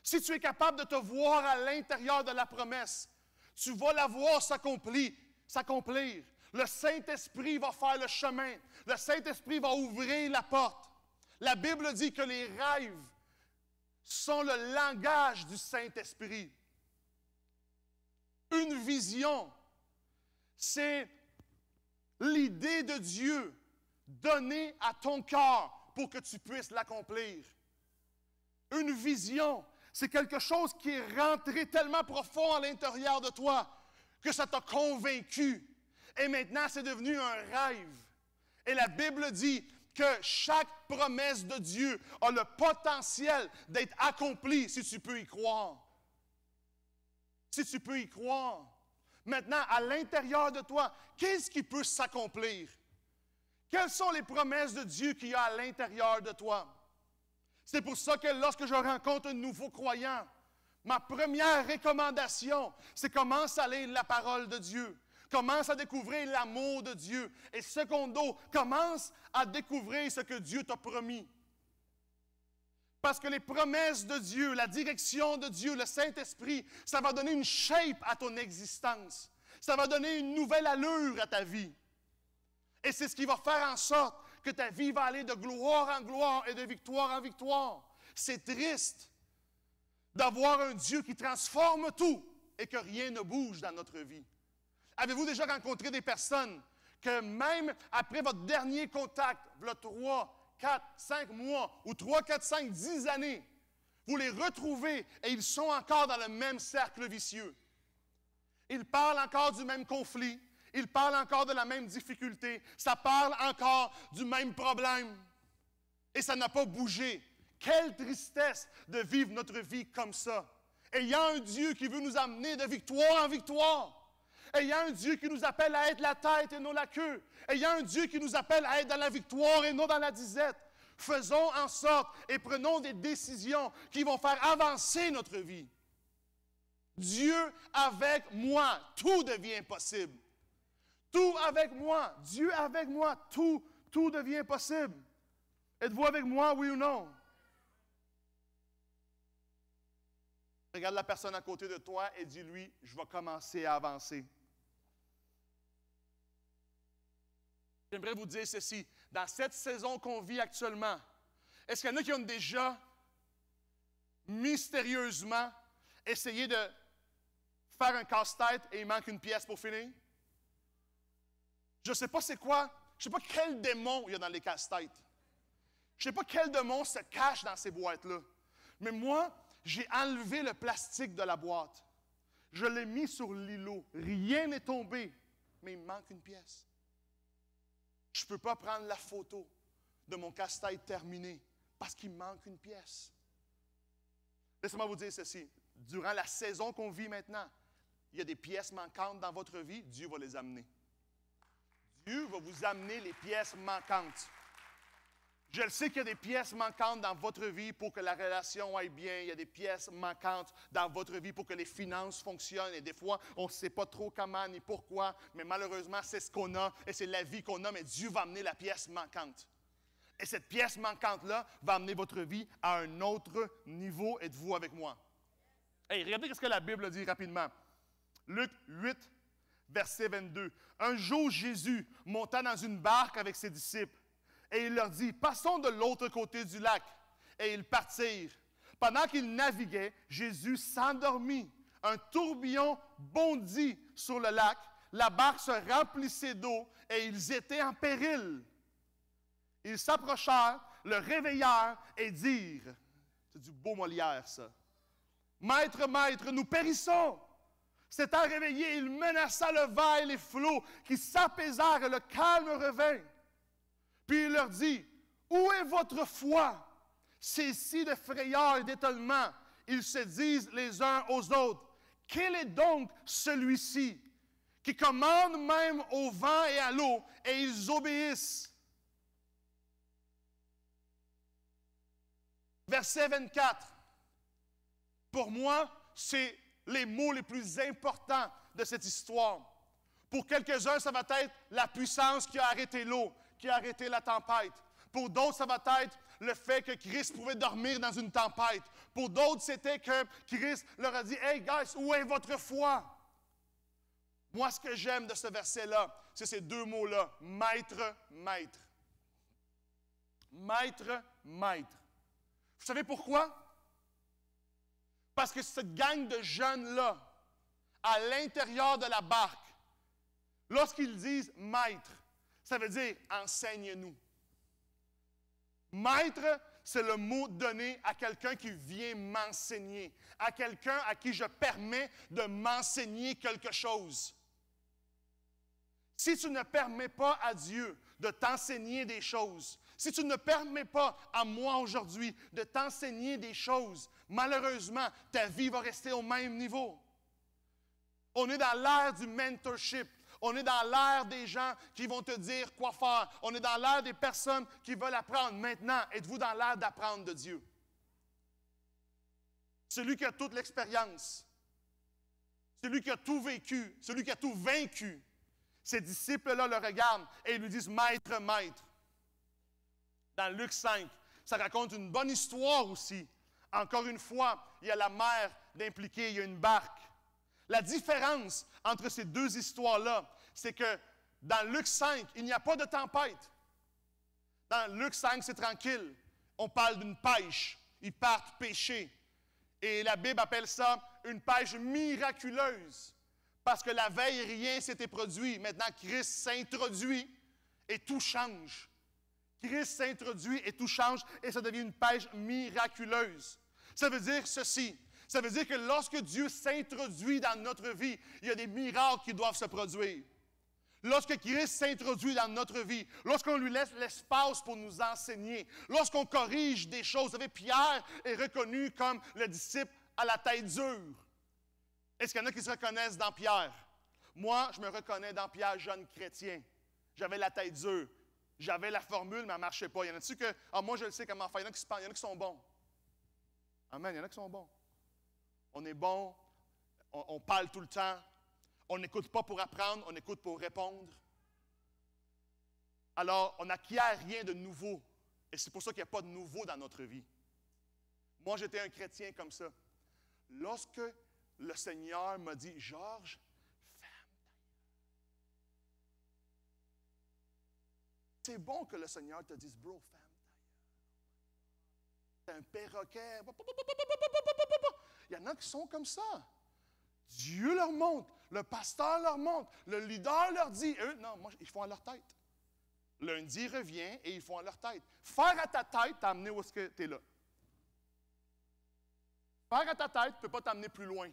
Si tu es capable de te voir à l'intérieur de la promesse, tu vas la voir s'accomplir. Le Saint-Esprit va faire le chemin. Le Saint-Esprit va ouvrir la porte. La Bible dit que les rêves sont le langage du Saint-Esprit. Une vision, c'est l'idée de Dieu donnée à ton cœur pour que tu puisses l'accomplir. Une vision, c'est quelque chose qui est rentré tellement profond à l'intérieur de toi que ça t'a convaincu. Et maintenant, c'est devenu un rêve. Et la Bible dit que chaque promesse de Dieu a le potentiel d'être accomplie si tu peux y croire. Si tu peux y croire. Maintenant, à l'intérieur de toi, qu'est-ce qui peut s'accomplir? Quelles sont les promesses de Dieu qu'il y a à l'intérieur de toi? C'est pour ça que lorsque je rencontre un nouveau croyant, ma première recommandation, c'est commence à lire la parole de Dieu. Commence à découvrir l'amour de Dieu. Et secondo, commence à découvrir ce que Dieu t'a promis. Parce que les promesses de Dieu, la direction de Dieu, le Saint-Esprit, ça va donner une shape à ton existence. Ça va donner une nouvelle allure à ta vie. Et c'est ce qui va faire en sorte que ta vie va aller de gloire en gloire et de victoire en victoire. C'est triste d'avoir un Dieu qui transforme tout et que rien ne bouge dans notre vie. Avez-vous déjà rencontré des personnes que même après votre dernier contact, voilà 3, 4, 5 mois, ou 3, 4, 5, 10 années, vous les retrouvez et ils sont encore dans le même cercle vicieux. Ils parlent encore du même conflit, ils parlent encore de la même difficulté, ça parle encore du même problème. Et ça n'a pas bougé. Quelle tristesse de vivre notre vie comme ça. Et il y a un Dieu qui veut nous amener de victoire en victoire. Et il y a un Dieu qui nous appelle à être la tête et non la queue. Et il y a un Dieu qui nous appelle à être dans la victoire et non dans la disette. Faisons en sorte et prenons des décisions qui vont faire avancer notre vie. Dieu avec moi, tout devient possible. Tout avec moi, Dieu avec moi, tout devient possible. Êtes-vous avec moi, oui ou non? Regarde la personne à côté de toi et dis-lui, je vais commencer à avancer. J'aimerais vous dire ceci. Dans cette saison qu'on vit actuellement, est-ce qu'il y en a qui ont déjà mystérieusement essayé de faire un casse-tête et il manque une pièce pour finir? Je ne sais pas c'est quoi. Je ne sais pas quel démon il y a dans les casse-têtes. Je ne sais pas quel démon se cache dans ces boîtes-là. Mais moi, j'ai enlevé le plastique de la boîte. Je l'ai mis sur l'îlot. Rien n'est tombé, mais il me manque une pièce. Je ne peux pas prendre la photo de mon casse-tête terminé parce qu'il me manque une pièce. Laissez-moi vous dire ceci. Durant la saison qu'on vit maintenant, il y a des pièces manquantes dans votre vie, Dieu va les amener. Dieu va vous amener les pièces manquantes. Je le sais qu'il y a des pièces manquantes dans votre vie pour que la relation aille bien. Il y a des pièces manquantes dans votre vie pour que les finances fonctionnent. Et des fois, on ne sait pas trop comment ni pourquoi, mais malheureusement, c'est ce qu'on a et c'est la vie qu'on a. Mais Dieu va amener la pièce manquante. Et cette pièce manquante-là va amener votre vie à un autre niveau. Êtes-vous avec moi? Hey, regardez ce que la Bible dit rapidement. Luc 8, verset 22. Un jour, Jésus monta dans une barque avec ses disciples. Et il leur dit, passons de l'autre côté du lac. Et ils partirent. Pendant qu'ils naviguaient, Jésus s'endormit. Un tourbillon bondit sur le lac. La barque se remplissait d'eau et ils étaient en péril. Ils s'approchèrent, le réveillèrent et dirent, c'est du beau Molière ça, Maître, maître, nous périssons. S'étant réveillé, il menaça le vent et les flots qui s'apaisèrent et le calme revint. Puis il leur dit, où est votre foi? Ces-ci de frayeur et d'étonnement. Ils se disent les uns aux autres, quel est donc celui-ci qui commande même au vent et à l'eau et ils obéissent? Verset 24. Pour moi, c'est les mots les plus importants de cette histoire. Pour quelques-uns, ça va être la puissance qui a arrêté l'eau, qui a arrêté la tempête. Pour d'autres, ça va être le fait que Christ pouvait dormir dans une tempête. Pour d'autres, c'était que Christ leur a dit « Hey guys, où est votre foi? » Moi, ce que j'aime de ce verset-là, c'est ces deux mots-là, « maître, maître ». Maître, maître. Vous savez pourquoi? Parce que cette gang de jeunes-là, à l'intérieur de la barque, lorsqu'ils disent « maître », ça veut dire « enseigne-nous ». Maître, c'est le mot donné à quelqu'un qui vient m'enseigner, à quelqu'un à qui je permets de m'enseigner quelque chose. Si tu ne permets pas à Dieu de t'enseigner des choses, si tu ne permets pas à moi aujourd'hui de t'enseigner des choses, malheureusement, ta vie va rester au même niveau. On est dans l'ère du mentorship. On est dans l'ère des gens qui vont te dire quoi faire. On est dans l'ère des personnes qui veulent apprendre. Maintenant, êtes-vous dans l'ère d'apprendre de Dieu? Celui qui a toute l'expérience, celui qui a tout vécu, celui qui a tout vaincu, ces disciples-là le regardent et ils lui disent « Maître, maître ». Dans Luc 5, ça raconte une bonne histoire aussi. Encore une fois, il y a la mer d'impliquer, il y a une barque. La différence entre ces deux histoires-là, c'est que dans Luc 5, il n'y a pas de tempête. Dans Luc 5, c'est tranquille. On parle d'une pêche. Ils partent pêcher. Et la Bible appelle ça une pêche miraculeuse. Parce que la veille, rien s'était produit. Maintenant, Christ s'introduit et tout change. Christ s'introduit et tout change et ça devient une pêche miraculeuse. Ça veut dire ceci. Ça veut dire que lorsque Dieu s'introduit dans notre vie, il y a des miracles qui doivent se produire. Lorsque Christ s'introduit dans notre vie, lorsqu'on lui laisse l'espace pour nous enseigner, lorsqu'on corrige des choses. Vous savez, Pierre est reconnu comme le disciple à la tête dure. Est-ce qu'il y en a qui se reconnaissent dans Pierre? Moi, je me reconnais dans Pierre, jeune chrétien. J'avais la tête dure. J'avais la formule, mais elle ne marchait pas. Il y en a-tu que, moi je le sais comment faire. Il y en a qui se pensent, il y en a qui sont bons. Amen, il y en a qui sont bons. On est bon, on parle tout le temps, on n'écoute pas pour apprendre, on écoute pour répondre. Alors, on n'acquiert rien de nouveau. Et c'est pour ça qu'il n'y a pas de nouveau dans notre vie. Moi, j'étais un chrétien comme ça. Lorsque le Seigneur m'a dit, « Georges, ferme ta gueule. » C'est bon que le Seigneur te dise, « Bro, ferme ta gueule. » C'est un perroquet. Il y en a qui sont comme ça. Dieu leur montre, le pasteur leur montre, le leader leur dit. Eux, non, moi, ils font à leur tête. Lundi revient et ils font à leur tête. Faire à ta tête t'a amené où est-ce que tu es là. Faire à ta tête ne peut pas t'amener plus loin.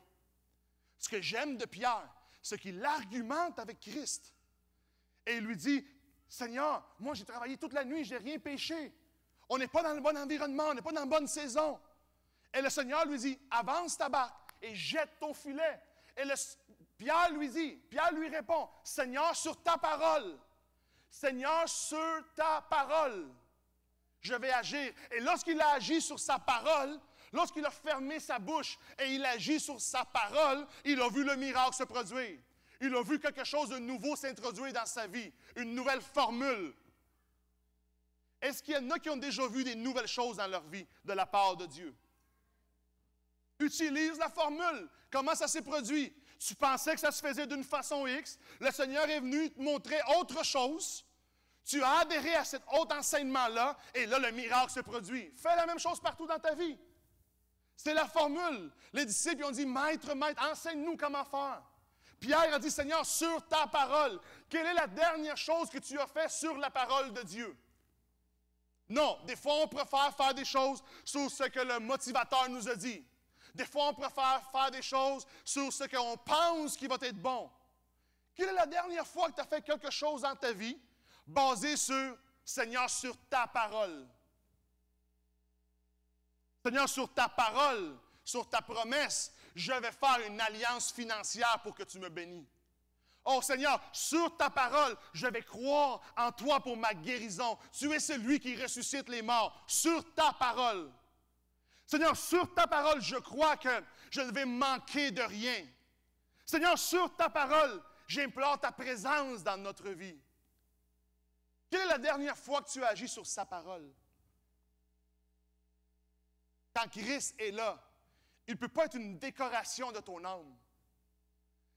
Ce que j'aime de Pierre, c'est qu'il argumente avec Christ. Et il lui dit, « Seigneur, moi j'ai travaillé toute la nuit, je n'ai rien péché. On n'est pas dans le bon environnement, on n'est pas dans la bonne saison. » Et le Seigneur lui dit, « Avance ta barque et jette ton filet. » Et Pierre lui répond, « Seigneur, sur ta parole. Seigneur, sur ta parole, je vais agir. » Et lorsqu'il a agi sur sa parole, lorsqu'il a fermé sa bouche et il agit sur sa parole, il a vu le miracle se produire. Il a vu quelque chose de nouveau s'introduire dans sa vie, une nouvelle formule. Est-ce qu'il y en a qui ont déjà vu des nouvelles choses dans leur vie de la part de Dieu? Utilise la formule. Comment ça s'est produit? Tu pensais que ça se faisait d'une façon X. Le Seigneur est venu te montrer autre chose. Tu as adhéré à cet autre enseignement-là et là, le miracle se produit. Fais la même chose partout dans ta vie. C'est la formule. Les disciples ont dit, « Maître, maître, enseigne-nous comment faire. » Pierre a dit, « Seigneur, sur ta parole. » Quelle est la dernière chose que tu as fait sur la parole de Dieu? Non, des fois, on préfère faire des choses sur ce que le motivateur nous a dit. Des fois, on préfère faire des choses sur ce qu'on pense qui va être bon. Quelle est la dernière fois que tu as fait quelque chose dans ta vie basé sur, Seigneur, sur ta parole? Seigneur, sur ta parole, sur ta promesse, je vais faire une alliance financière pour que tu me bénis. Oh Seigneur, sur ta parole, je vais croire en toi pour ma guérison. Tu es celui qui ressuscite les morts. Sur ta parole. Seigneur, sur ta parole, je crois que je ne vais manquer de rien. Seigneur, sur ta parole, j'implore ta présence dans notre vie. Quelle est la dernière fois que tu as agi sur sa parole? Quand Christ est là, il ne peut pas être une décoration de ton âme.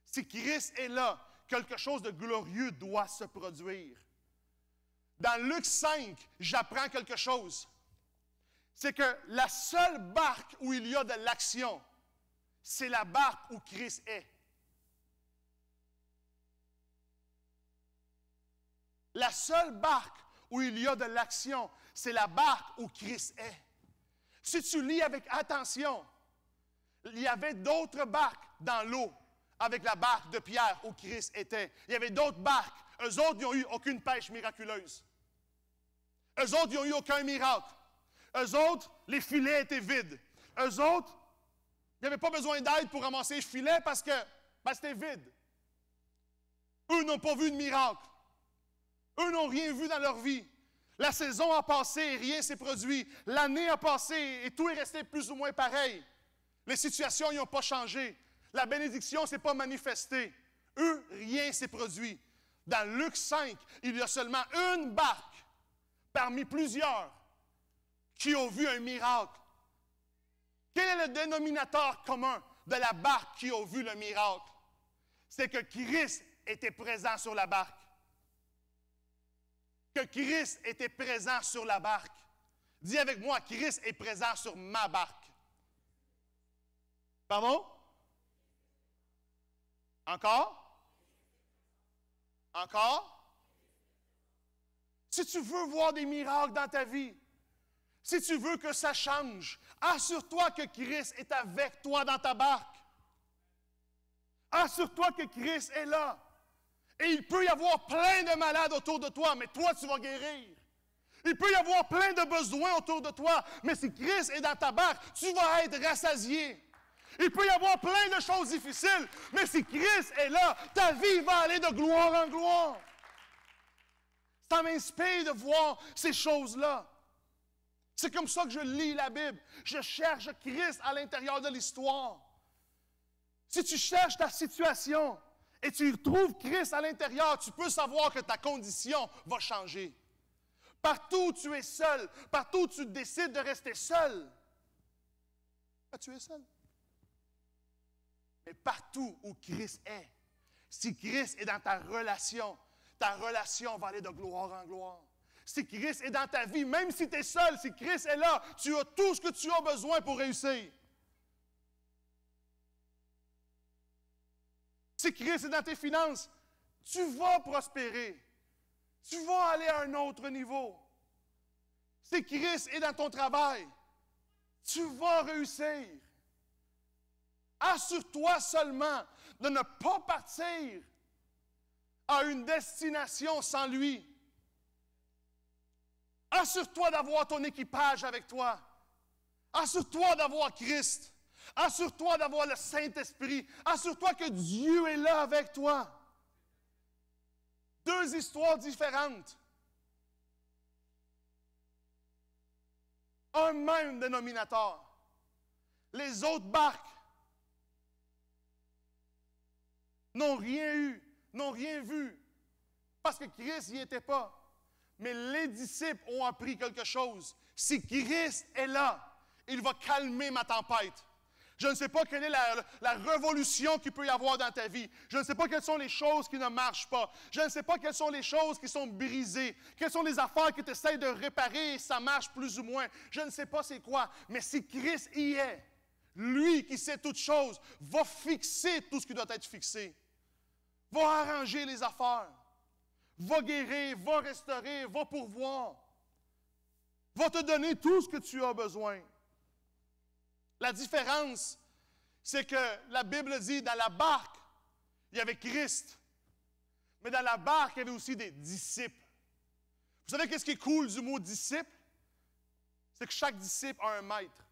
Si Christ est là, quelque chose de glorieux doit se produire. Dans Luc 5, j'apprends quelque chose. C'est que la seule barque où il y a de l'action, c'est la barque où Christ est. La seule barque où il y a de l'action, c'est la barque où Christ est. Si tu lis avec attention, il y avait d'autres barques dans l'eau avec la barque de Pierre où Christ était. Il y avait d'autres barques. Eux autres, ils n'ont eu aucune pêche miraculeuse. Eux autres, ils n'ont eu aucun miracle. Eux autres, les filets étaient vides. Eux autres, il n'y avait pas besoin d'aide pour ramasser les filets parce que c'était vide. Eux n'ont pas vu de miracle. Eux n'ont rien vu dans leur vie. La saison a passé et rien s'est produit. L'année a passé et tout est resté plus ou moins pareil. Les situations n'ont pas changé. La bénédiction ne s'est pas manifestée. Eux, rien ne s'est produit. Dans Luc 5, il y a seulement une barque parmi plusieurs qui ont vu un miracle. Quel est le dénominateur commun de la barque qui a vu le miracle? C'est que Christ était présent sur la barque. Que Christ était présent sur la barque. Dis avec moi, Christ est présent sur ma barque. Pardon? Encore? Encore? Si tu veux voir des miracles dans ta vie, si tu veux que ça change, assure-toi que Christ est avec toi dans ta barque. Assure-toi que Christ est là. Et il peut y avoir plein de malades autour de toi, mais toi, tu vas guérir. Il peut y avoir plein de besoins autour de toi, mais si Christ est dans ta barque, tu vas être rassasié. Il peut y avoir plein de choses difficiles, mais si Christ est là, ta vie va aller de gloire en gloire. Ça m'inspire de voir ces choses-là. C'est comme ça que je lis la Bible. Je cherche Christ à l'intérieur de l'histoire. Si tu cherches ta situation et tu trouves Christ à l'intérieur, tu peux savoir que ta condition va changer. Partout où tu es seul, partout où tu décides de rester seul, tu es seul. Mais partout où Christ est, si Christ est dans ta relation va aller de gloire en gloire. Si Christ est dans ta vie, même si tu es seul, si Christ est là, tu as tout ce que tu as besoin pour réussir. Si Christ est dans tes finances, tu vas prospérer. Tu vas aller à un autre niveau. Si Christ est dans ton travail, tu vas réussir. Assure-toi seulement de ne pas partir à une destination sans lui. Assure-toi d'avoir ton équipage avec toi. Assure-toi d'avoir Christ. Assure-toi d'avoir le Saint-Esprit. Assure-toi que Dieu est là avec toi. Deux histoires différentes. Un même dénominateur. Les autres barques n'ont rien eu, n'ont rien vu, parce que Christ n'y était pas. Mais les disciples ont appris quelque chose. Si Christ est là, il va calmer ma tempête. Je ne sais pas quelle est la révolution qu'il peut y avoir dans ta vie. Je ne sais pas quelles sont les choses qui ne marchent pas. Je ne sais pas quelles sont les choses qui sont brisées. Quelles sont les affaires que tu essaies de réparer et ça marche plus ou moins. Je ne sais pas c'est quoi. Mais si Christ y est, lui qui sait toutes choses, va fixer tout ce qui doit être fixé. Va arranger les affaires. Va guérir, va restaurer, va pourvoir. Va te donner tout ce que tu as besoin. La différence, c'est que la Bible dit, dans la barque, il y avait Christ. Mais dans la barque, il y avait aussi des disciples. Vous savez qu'est-ce qui est cool du mot disciple? C'est que chaque disciple a un maître.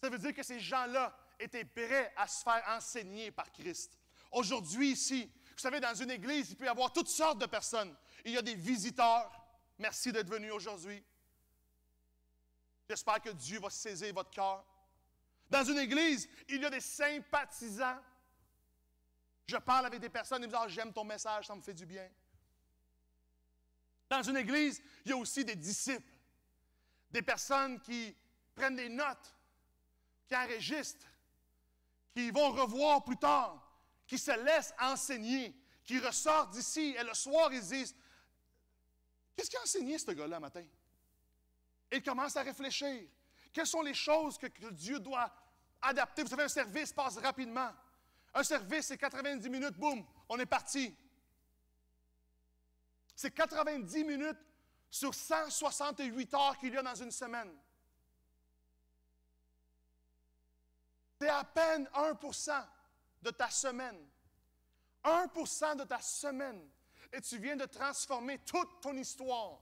Ça veut dire que ces gens-là étaient prêts à se faire enseigner par Christ. Aujourd'hui, ici, vous savez, dans une église, il peut y avoir toutes sortes de personnes. Il y a des visiteurs. Merci d'être venus aujourd'hui. J'espère que Dieu va saisir votre cœur. Dans une église, il y a des sympathisants. Je parle avec des personnes et me disent « Ah, j'aime ton message, ça me fait du bien. » Dans une église, il y a aussi des disciples. Des personnes qui prennent des notes, qui enregistrent, qui vont revoir plus tard, qui se laissent enseigner, qui ressortent d'ici et le soir, ils disent « Qu'est-ce qu'il a enseigné ce gars-là matin? » Et ils commencent à réfléchir. Quelles sont les choses que Dieu doit adapter? Vous savez, un service passe rapidement. Un service, c'est 90 minutes, boum, on est parti. C'est 90 minutes sur 168 heures qu'il y a dans une semaine. C'est à peine 1% de ta semaine. 1% de ta semaine. Et tu viens de transformer toute ton histoire.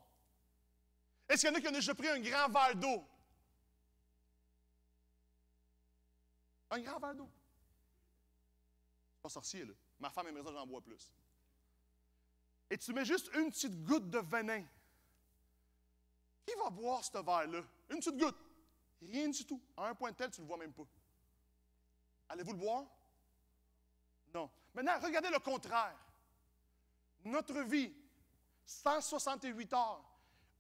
Est-ce qu'il y en a qui ont déjà pris un grand verre d'eau? Un grand verre d'eau. C'est pas sorcier, là. Ma femme aimerait ça que j'en bois plus. Et tu mets juste une petite goutte de venin. Qui va boire ce verre-là? Une petite goutte. Rien du tout. À un point tel, tu ne le vois même pas. Allez-vous le boire? Non. Maintenant, regardez le contraire. Notre vie, 168 heures,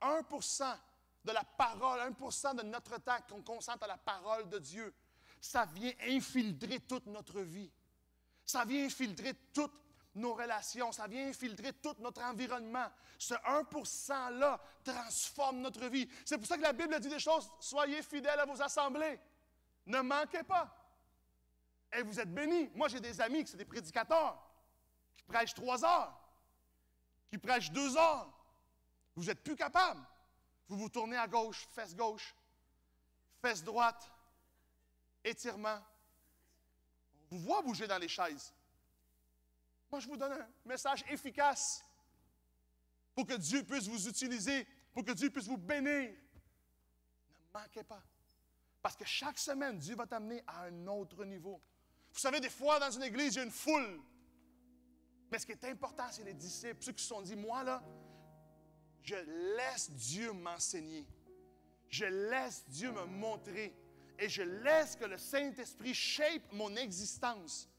1% de la parole, 1% de notre temps qu'on consente à la parole de Dieu, ça vient infiltrer toute notre vie. Ça vient infiltrer toutes nos relations, ça vient infiltrer tout notre environnement. Ce 1%-là transforme notre vie. C'est pour ça que la Bible dit des choses, soyez fidèles à vos assemblées. Ne manquez pas. Et vous êtes bénis. Moi, j'ai des amis qui sont des prédicateurs, qui prêchent 3 heures, qui prêchent 2 heures. Vous n'êtes plus capable. Vous vous tournez à gauche, fesse droite, étirement. On vous voit bouger dans les chaises. Moi, je vous donne un message efficace pour que Dieu puisse vous utiliser, pour que Dieu puisse vous bénir. Ne manquez pas. Parce que chaque semaine, Dieu va t'amener à un autre niveau. Vous savez, des fois, dans une église, il y a une foule. Mais ce qui est important, c'est les disciples, ceux qui se sont dit, moi, là, je laisse Dieu m'enseigner. Je laisse Dieu me montrer. Et je laisse que le Saint-Esprit shape mon existence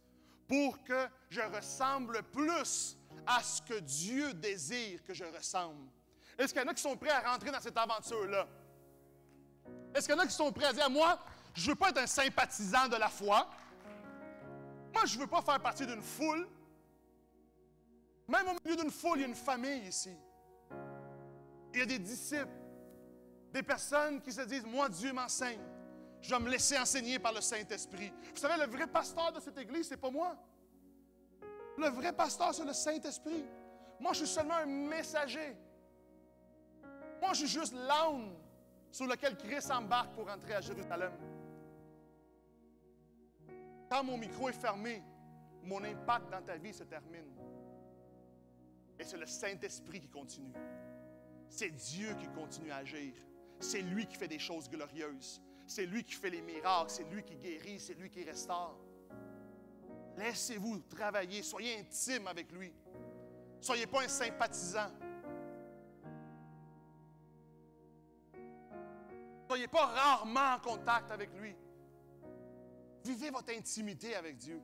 pour que je ressemble plus à ce que Dieu désire que je ressemble. Est-ce qu'il y en a qui sont prêts à rentrer dans cette aventure-là? Est-ce qu'il y en a qui sont prêts à dire, moi, je ne veux pas être un sympathisant de la foi. Moi, je ne veux pas faire partie d'une foule. Même au milieu d'une foule, il y a une famille ici. Il y a des disciples, des personnes qui se disent, moi, Dieu m'enseigne. Je vais me laisser enseigner par le Saint-Esprit. Vous savez, le vrai pasteur de cette église, ce n'est pas moi. Le vrai pasteur, c'est le Saint-Esprit. Moi, je suis seulement un messager. Moi, je suis juste l'âne sur lequel Christ embarque pour entrer à Jérusalem. Quand mon micro est fermé, mon impact dans ta vie se termine. Et c'est le Saint-Esprit qui continue. C'est Dieu qui continue à agir. C'est lui qui fait des choses glorieuses. C'est lui qui fait les miracles. C'est lui qui guérit. C'est lui qui restaure. Laissez-vous travailler. Soyez intime avec lui. Soyez pas un sympathisant. Soyez pas rarement en contact avec lui. Vivez votre intimité avec Dieu.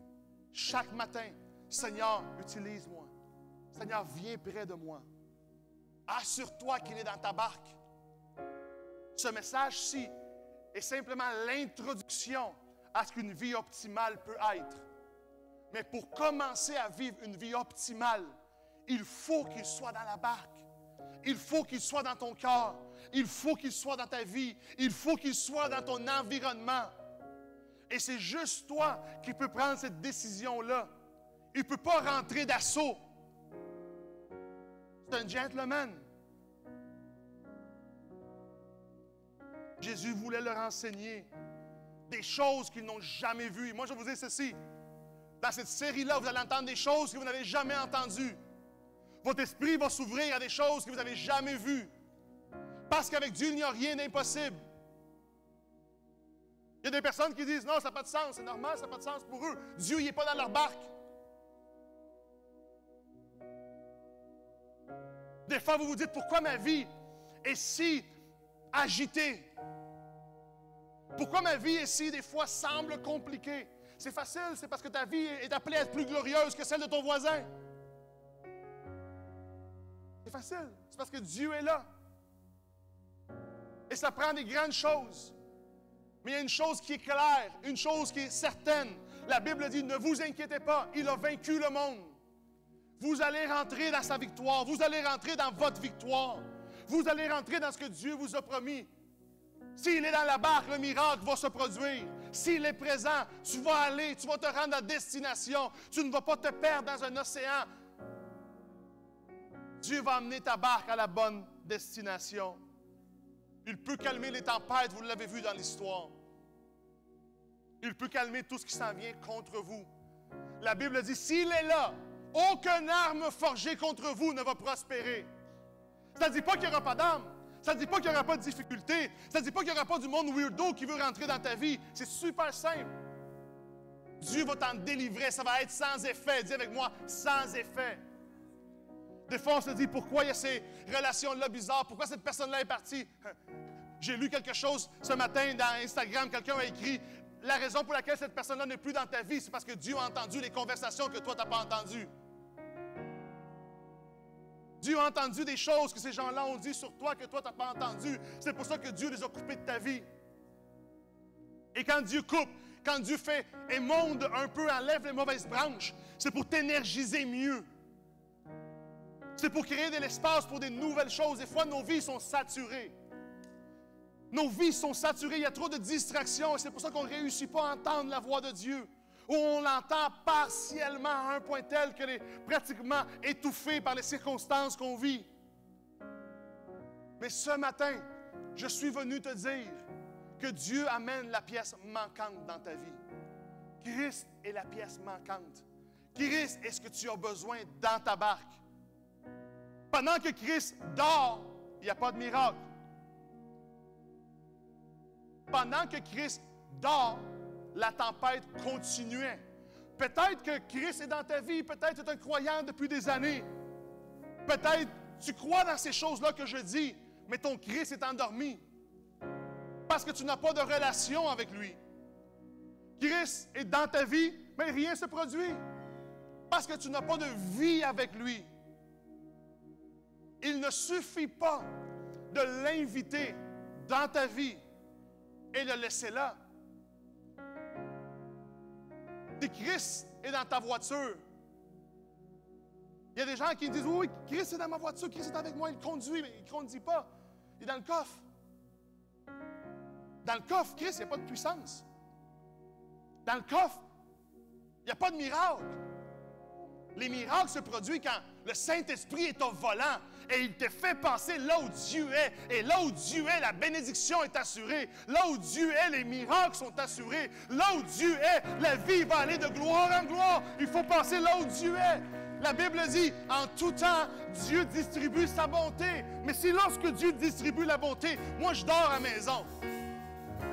Chaque matin, Seigneur, utilise-moi. Seigneur, viens près de moi. Assure-toi qu'il est dans ta barque. Ce message-ci est simplement l'introduction à ce qu'une vie optimale peut être. Mais pour commencer à vivre une vie optimale, il faut qu'il soit dans la barque. Il faut qu'il soit dans ton cœur. Il faut qu'il soit dans ta vie. Il faut qu'il soit dans ton environnement. Et c'est juste toi qui peux prendre cette décision-là. Il ne peut pas rentrer d'assaut. C'est un gentleman. Jésus voulait leur enseigner des choses qu'ils n'ont jamais vues. Moi, je vais vous dire ceci. Dans cette série-là, vous allez entendre des choses que vous n'avez jamais entendues. Votre esprit va s'ouvrir à des choses que vous n'avez jamais vues. Parce qu'avec Dieu, il n'y a rien d'impossible. Il y a des personnes qui disent, non, ça n'a pas de sens, c'est normal, ça n'a pas de sens pour eux. Dieu, il n'est pas dans leur barque. Des fois, vous vous dites, pourquoi ma vie est si agitée? Pourquoi ma vie ici, des fois, semble compliquée? C'est facile, c'est parce que ta vie est appelée à être plus glorieuse que celle de ton voisin. C'est facile, c'est parce que Dieu est là. Et ça prend des grandes choses. Mais il y a une chose qui est claire, une chose qui est certaine. La Bible dit, ne vous inquiétez pas, il a vaincu le monde. Vous allez rentrer dans sa victoire, vous allez rentrer dans votre victoire. Vous allez rentrer dans ce que Dieu vous a promis. S'il est dans la barque, le miracle va se produire. S'il est présent, tu vas aller, tu vas te rendre à destination. Tu ne vas pas te perdre dans un océan. Dieu va amener ta barque à la bonne destination. Il peut calmer les tempêtes, vous l'avez vu dans l'histoire. Il peut calmer tout ce qui s'en vient contre vous. La Bible dit, s'il est là, aucune arme forgée contre vous ne va prospérer. Ça ne dit pas qu'il n'y aura pas d'armes. Ça ne dit pas qu'il n'y aura pas de difficultés. Ça ne dit pas qu'il n'y aura pas du monde weirdo qui veut rentrer dans ta vie. C'est super simple. Dieu va t'en délivrer. Ça va être sans effet. Dis avec moi, sans effet. Des fois, on se dit, pourquoi il y a ces relations-là bizarres? Pourquoi cette personne-là est partie? J'ai lu quelque chose ce matin dans Instagram. Quelqu'un a écrit, la raison pour laquelle cette personne-là n'est plus dans ta vie, c'est parce que Dieu a entendu les conversations que toi, tu n'as pas entendues. Dieu a entendu des choses que ces gens-là ont dit sur toi que toi, tu n'as pas entendu. C'est pour ça que Dieu les a coupées de ta vie. Et quand Dieu coupe, quand Dieu fait émonde un peu, enlève les mauvaises branches, c'est pour t'énergiser mieux. C'est pour créer de l'espace pour des nouvelles choses. Des fois, nos vies sont saturées. Nos vies sont saturées. Il y a trop de distractions. Et c'est pour ça qu'on ne réussit pas à entendre la voix de Dieu. Ou on l'entend partiellement à un point tel qu'elle est pratiquement étouffée par les circonstances qu'on vit. Mais ce matin, je suis venu te dire que Dieu amène la pièce manquante dans ta vie. Christ est la pièce manquante. Christ est ce que tu as besoin dans ta barque. Pendant que Christ dort, il n'y a pas de miracle. Pendant que Christ dort, la tempête continuait. Peut-être que Christ est dans ta vie, peut-être que tu es un croyant depuis des années. Peut-être que tu crois dans ces choses-là que je dis, mais ton Christ est endormi. Parce que tu n'as pas de relation avec lui. Christ est dans ta vie, mais rien ne se produit. Parce que tu n'as pas de vie avec lui. Il ne suffit pas de l'inviter dans ta vie et le laisser là. Si Christ est dans ta voiture, il y a des gens qui disent, oui, Christ est dans ma voiture, Christ est avec moi, il conduit, mais il ne conduit pas. Il est dans le coffre. Dans le coffre, Christ, il n'y a pas de puissance. Dans le coffre, il n'y a pas de miracle. Les miracles se produisent quand le Saint-Esprit est au volant et il te fait passer là où Dieu est. Et là où Dieu est, la bénédiction est assurée. Là où Dieu est, les miracles sont assurés. Là où Dieu est, la vie va aller de gloire en gloire. Il faut passer là où Dieu est. La Bible dit, en tout temps, Dieu distribue sa bonté. Mais c'est lorsque Dieu distribue la bonté, moi je dors à la maison.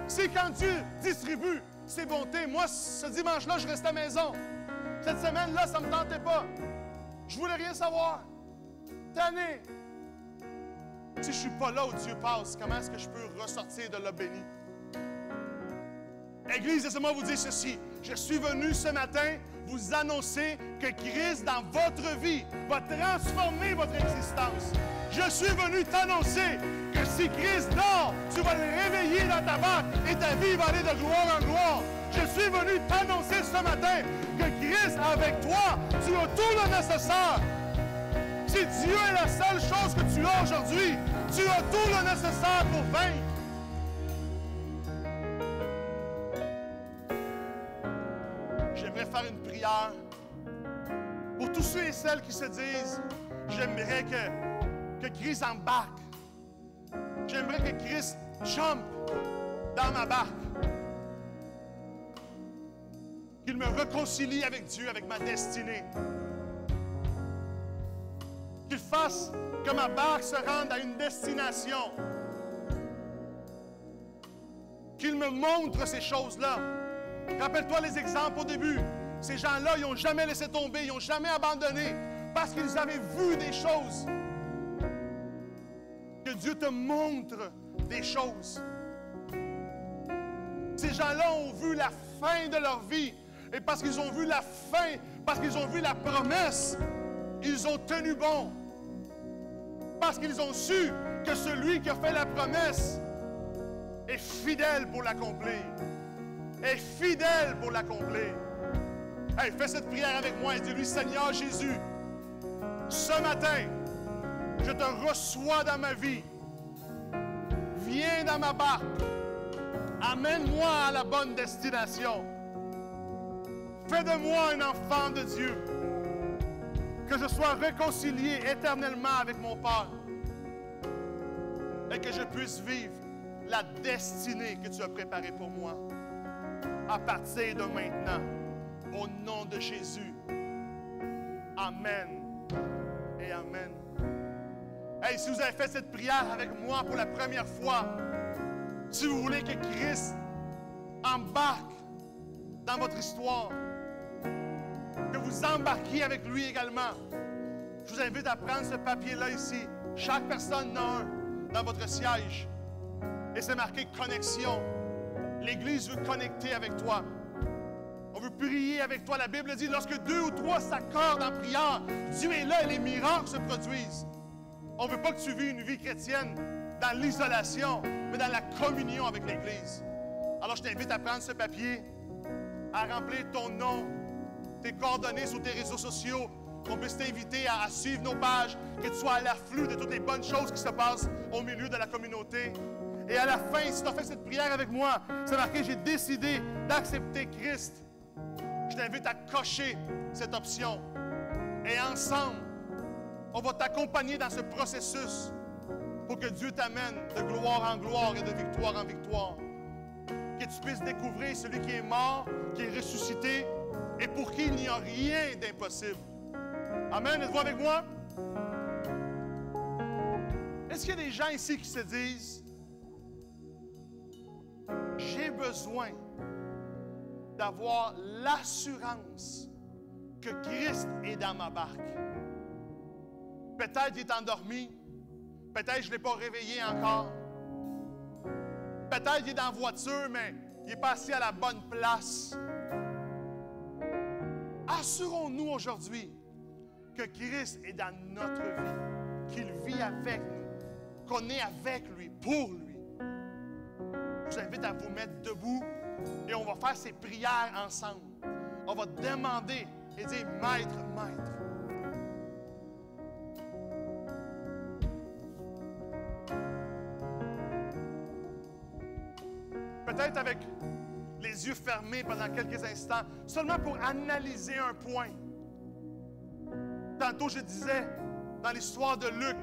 C'est quand Dieu distribue ses bontés. Moi, ce dimanche-là, je reste à la maison. Cette semaine-là, ça ne me tentait pas. Je voulais rien savoir. Tanné. Si je ne suis pas là où Dieu passe, comment est-ce que je peux ressortir de là béni? Église, laissez-moi vous dire ceci. Je suis venu ce matin vous annoncer que Christ, dans votre vie, va transformer votre existence. Je suis venu t'annoncer que si Christ dort, tu vas le réveiller dans ta barque et ta vie va aller de gloire en gloire. Je suis venu t'annoncer ce matin que Christ avec toi, tu as tout le nécessaire. Si Dieu est la seule chose que tu as aujourd'hui, tu as tout le nécessaire pour vaincre. J'aimerais faire une prière pour tous ceux et celles qui se disent, j'aimerais que Christ embarque. J'aimerais que Christ jump dans ma barque. Qu'il me réconcilie avec Dieu, avec ma destinée. Qu'il fasse que ma barque se rende à une destination. Qu'il me montre ces choses-là. Rappelle-toi les exemples au début. Ces gens-là, ils n'ont jamais laissé tomber, ils n'ont jamais abandonné, parce qu'ils avaient vu des choses. Que Dieu te montre des choses. Ces gens-là ont vu la fin de leur vie. Et parce qu'ils ont vu la fin, parce qu'ils ont vu la promesse, ils ont tenu bon. Parce qu'ils ont su que celui qui a fait la promesse est fidèle pour l'accomplir. Est fidèle pour l'accomplir. Hey, fais cette prière avec moi et dis-lui, Seigneur Jésus, ce matin, je te reçois dans ma vie. Viens dans ma barque. Amène-moi à la bonne destination. Fais de moi un enfant de Dieu. Que je sois réconcilié éternellement avec mon Père. Et que je puisse vivre la destinée que tu as préparée pour moi. À partir de maintenant, au nom de Jésus. Amen et amen. Hey, si vous avez fait cette prière avec moi pour la première fois, si vous voulez que Christ embarque dans votre histoire, que vous embarquiez avec lui également, je vous invite à prendre ce papier-là ici. Chaque personne en a un dans votre siège. Et c'est marqué « Connexion ». L'Église veut connecter avec toi. On veut prier avec toi. La Bible dit, lorsque 2 ou 3 s'accordent en prière, Dieu est là et les miracles se produisent. On ne veut pas que tu vives une vie chrétienne dans l'isolation, mais dans la communion avec l'Église. Alors, je t'invite à prendre ce papier, à remplir ton nom, tes coordonnées sur tes réseaux sociaux, qu'on puisse t'inviter à suivre nos pages, que tu sois à l'afflux de toutes les bonnes choses qui se passent au milieu de la communauté. Et à la fin, si tu as fait cette prière avec moi, c'est marqué « J'ai décidé d'accepter Christ ». Je t'invite à cocher cette option. Et ensemble, on va t'accompagner dans ce processus pour que Dieu t'amène de gloire en gloire et de victoire en victoire. Que tu puisses découvrir celui qui est mort, qui est ressuscité et pour qui il n'y a rien d'impossible. Amen. Êtes-vous avec moi? Est-ce qu'il y a des gens ici qui se disent « J'ai besoin d'avoir l'assurance que Christ est dans ma barque. » Peut-être qu'il est endormi. Peut-être que je ne l'ai pas réveillé encore. Peut-être qu'il est dans la voiture, mais il n'est pas assis à la bonne place. Assurons-nous aujourd'hui que Christ est dans notre vie, qu'il vit avec nous, qu'on est avec lui, pour lui. Je vous invite à vous mettre debout et on va faire ces prières ensemble. On va demander et dire, Maître, Maître. Peut-être avec les yeux fermés pendant quelques instants, seulement pour analyser un point. Tantôt, je disais, dans l'histoire de Luc,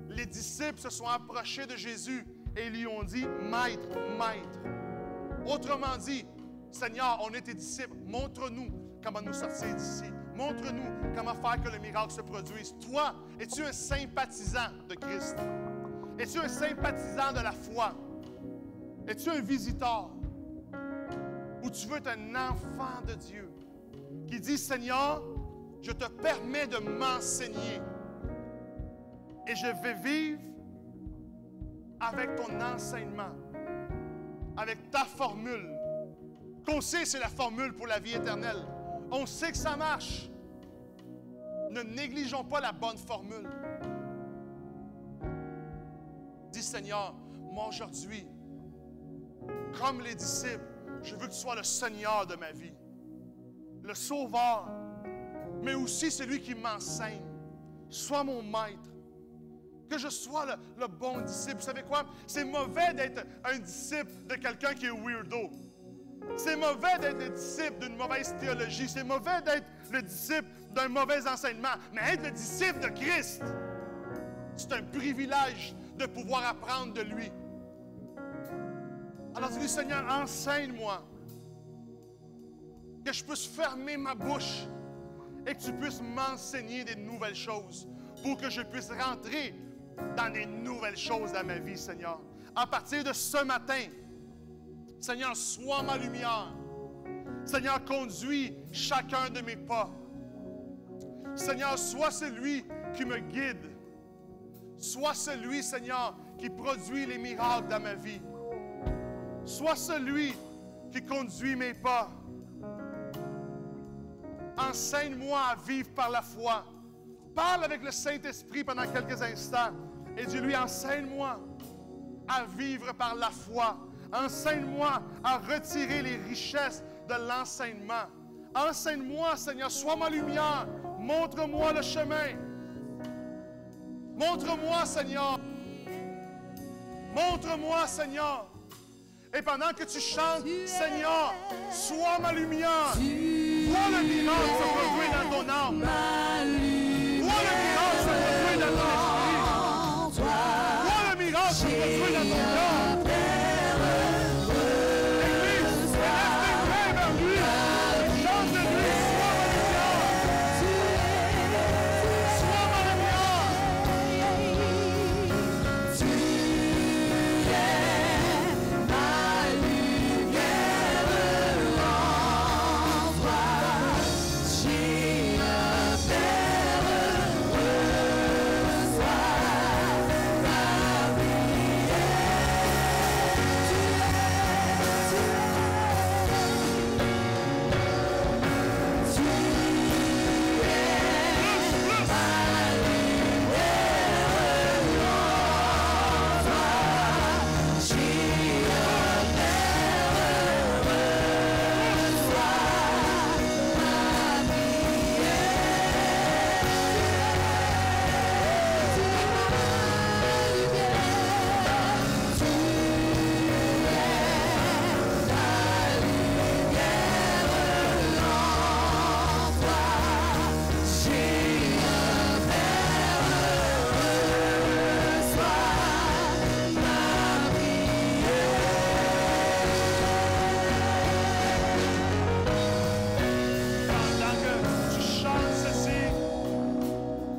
les disciples se sont approchés de Jésus et ils lui ont dit, Maître, Maître. Autrement dit, Seigneur, on est tes disciples, montre-nous comment nous sortir d'ici. Montre-nous comment faire que le miracle se produise. Toi, es-tu un sympathisant de Christ? Es-tu un sympathisant de la foi? Es-tu un visiteur? Ou tu veux être un enfant de Dieu qui dit, Seigneur, je te permets de m'enseigner et je vais vivre avec ton enseignement, avec ta formule. Qu'on sait, c'est la formule pour la vie éternelle. On sait que ça marche. Ne négligeons pas la bonne formule. Dis, Seigneur, moi aujourd'hui, comme les disciples, je veux que tu sois le Seigneur de ma vie, le Sauveur, mais aussi celui qui m'enseigne. Sois mon maître. Que je sois le bon disciple. Vous savez quoi? C'est mauvais d'être un disciple de quelqu'un qui est weirdo. C'est mauvais d'être le disciple d'une mauvaise théologie. C'est mauvais d'être le disciple d'un mauvais enseignement. Mais être le disciple de Christ, c'est un privilège de pouvoir apprendre de lui. Alors dis-lui, Seigneur, enseigne-moi. Que je puisse fermer ma bouche et que tu puisses m'enseigner des nouvelles choses pour que je puisse rentrer dans des nouvelles choses dans ma vie, Seigneur. À partir de ce matin, Seigneur, sois ma lumière. Seigneur, conduis chacun de mes pas. Seigneur, sois celui qui me guide. Sois celui, Seigneur, qui produit les miracles dans ma vie. Sois celui qui conduit mes pas. Enseigne-moi à vivre par la foi. Parle avec le Saint-Esprit pendant quelques instants et dis-lui, enseigne-moi à vivre par la foi. Enseigne-moi à retirer les richesses de l'enseignement. Enseigne-moi, Seigneur, sois ma lumière. Montre-moi le chemin. Montre-moi, Seigneur. Montre-moi, Seigneur. Et pendant que tu chantes, Seigneur, sois ma lumière. Vois le miracle se produire dans ton âme. Vois le miracle se produire dans ton esprit. Vois le miracle se produire dans ton cœur. Église, élève tes mains vers lui. Chante de lui, sois ma lumière.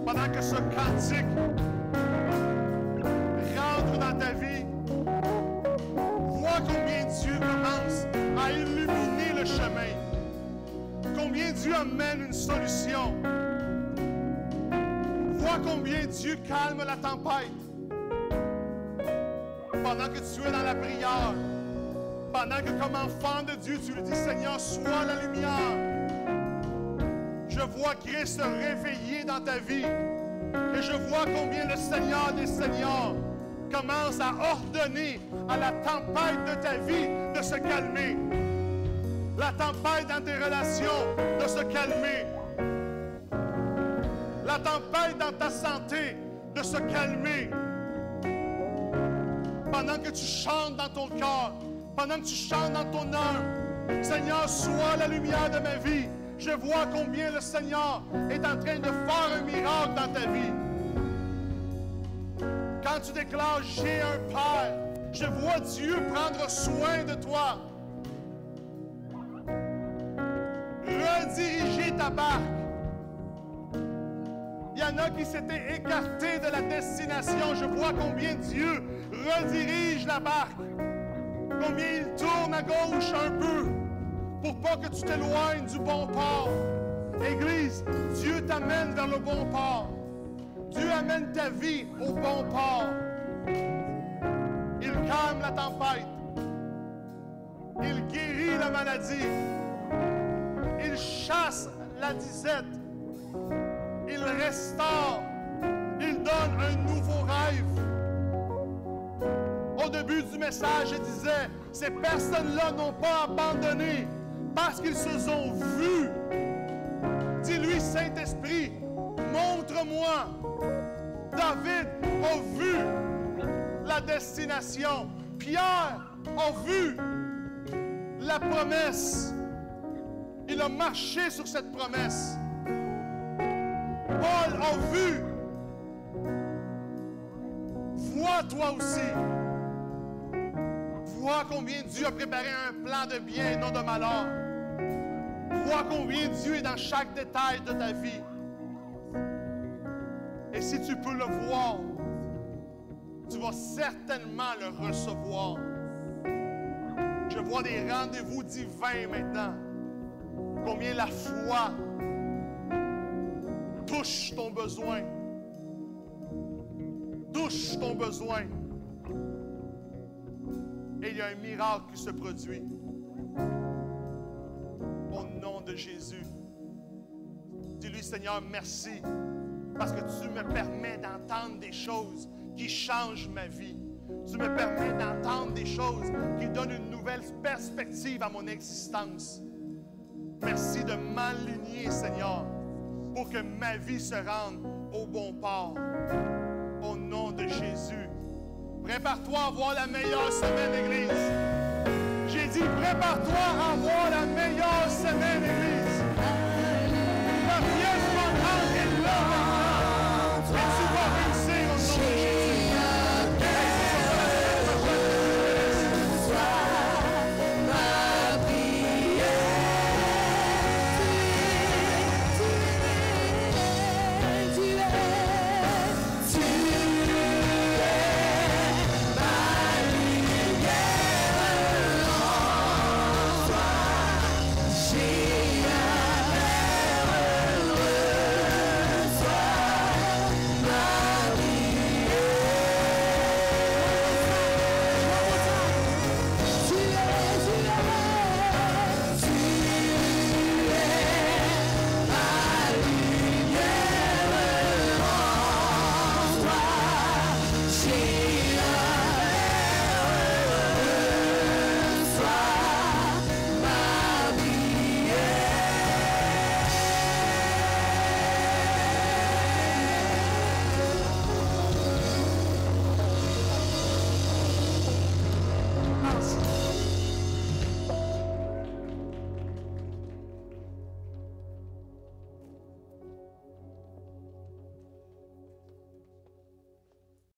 Pendant que ce cantique rentre dans ta vie, vois combien Dieu commence à illuminer le chemin. Combien Dieu amène une solution. Vois combien Dieu calme la tempête. Pendant que tu es dans la prière, pendant que comme enfant de Dieu, tu lui dis, Seigneur, sois la lumière. Je vois Christ se réveiller dans ta vie. Et je vois combien le Seigneur des Seigneurs commence à ordonner à la tempête de ta vie de se calmer. La tempête dans tes relations de se calmer. La tempête dans ta santé de se calmer. Pendant que tu chantes dans ton cœur, pendant que tu chantes dans ton âme, Seigneur, sois la lumière de ma vie. Je vois combien le Seigneur est en train de faire un miracle dans ta vie. Quand tu déclares « J'ai un Père », je vois Dieu prendre soin de toi. Rediriger ta barque. Il y en a qui s'étaient écartés de la destination. Je vois combien Dieu redirige la barque. Combien il tourne à gauche un peu pour pas que tu t'éloignes du bon port. Église, Dieu t'amène vers le bon port. Dieu amène ta vie au bon port. Il calme la tempête. Il guérit la maladie. Il chasse la disette. Il restaure. Il donne un nouveau rêve. Au début du message, je disais, ces personnes-là n'ont pas abandonné parce qu'ils se sont vus. Dis-lui, Saint-Esprit, montre-moi. David a vu la destination. Pierre a vu la promesse. Il a marché sur cette promesse. Paul a vu. Vois toi aussi. Vois combien Dieu a préparé un plan de bien et non de malheur. Vois combien Dieu est dans chaque détail de ta vie. Et si tu peux le voir, tu vas certainement le recevoir. Je vois des rendez-vous divins maintenant. Combien la foi touche ton besoin. Touche ton besoin. Et il y a un miracle qui se produit. de Jésus. Dis-lui, Seigneur, merci, parce que tu me permets d'entendre des choses qui changent ma vie. Tu me permets d'entendre des choses qui donnent une nouvelle perspective à mon existence. Merci de m'aligner, Seigneur, pour que ma vie se rende au bon port. Au nom de Jésus. Prépare-toi à voir la meilleure semaine, Église. J'ai dit, prépare-toi à voir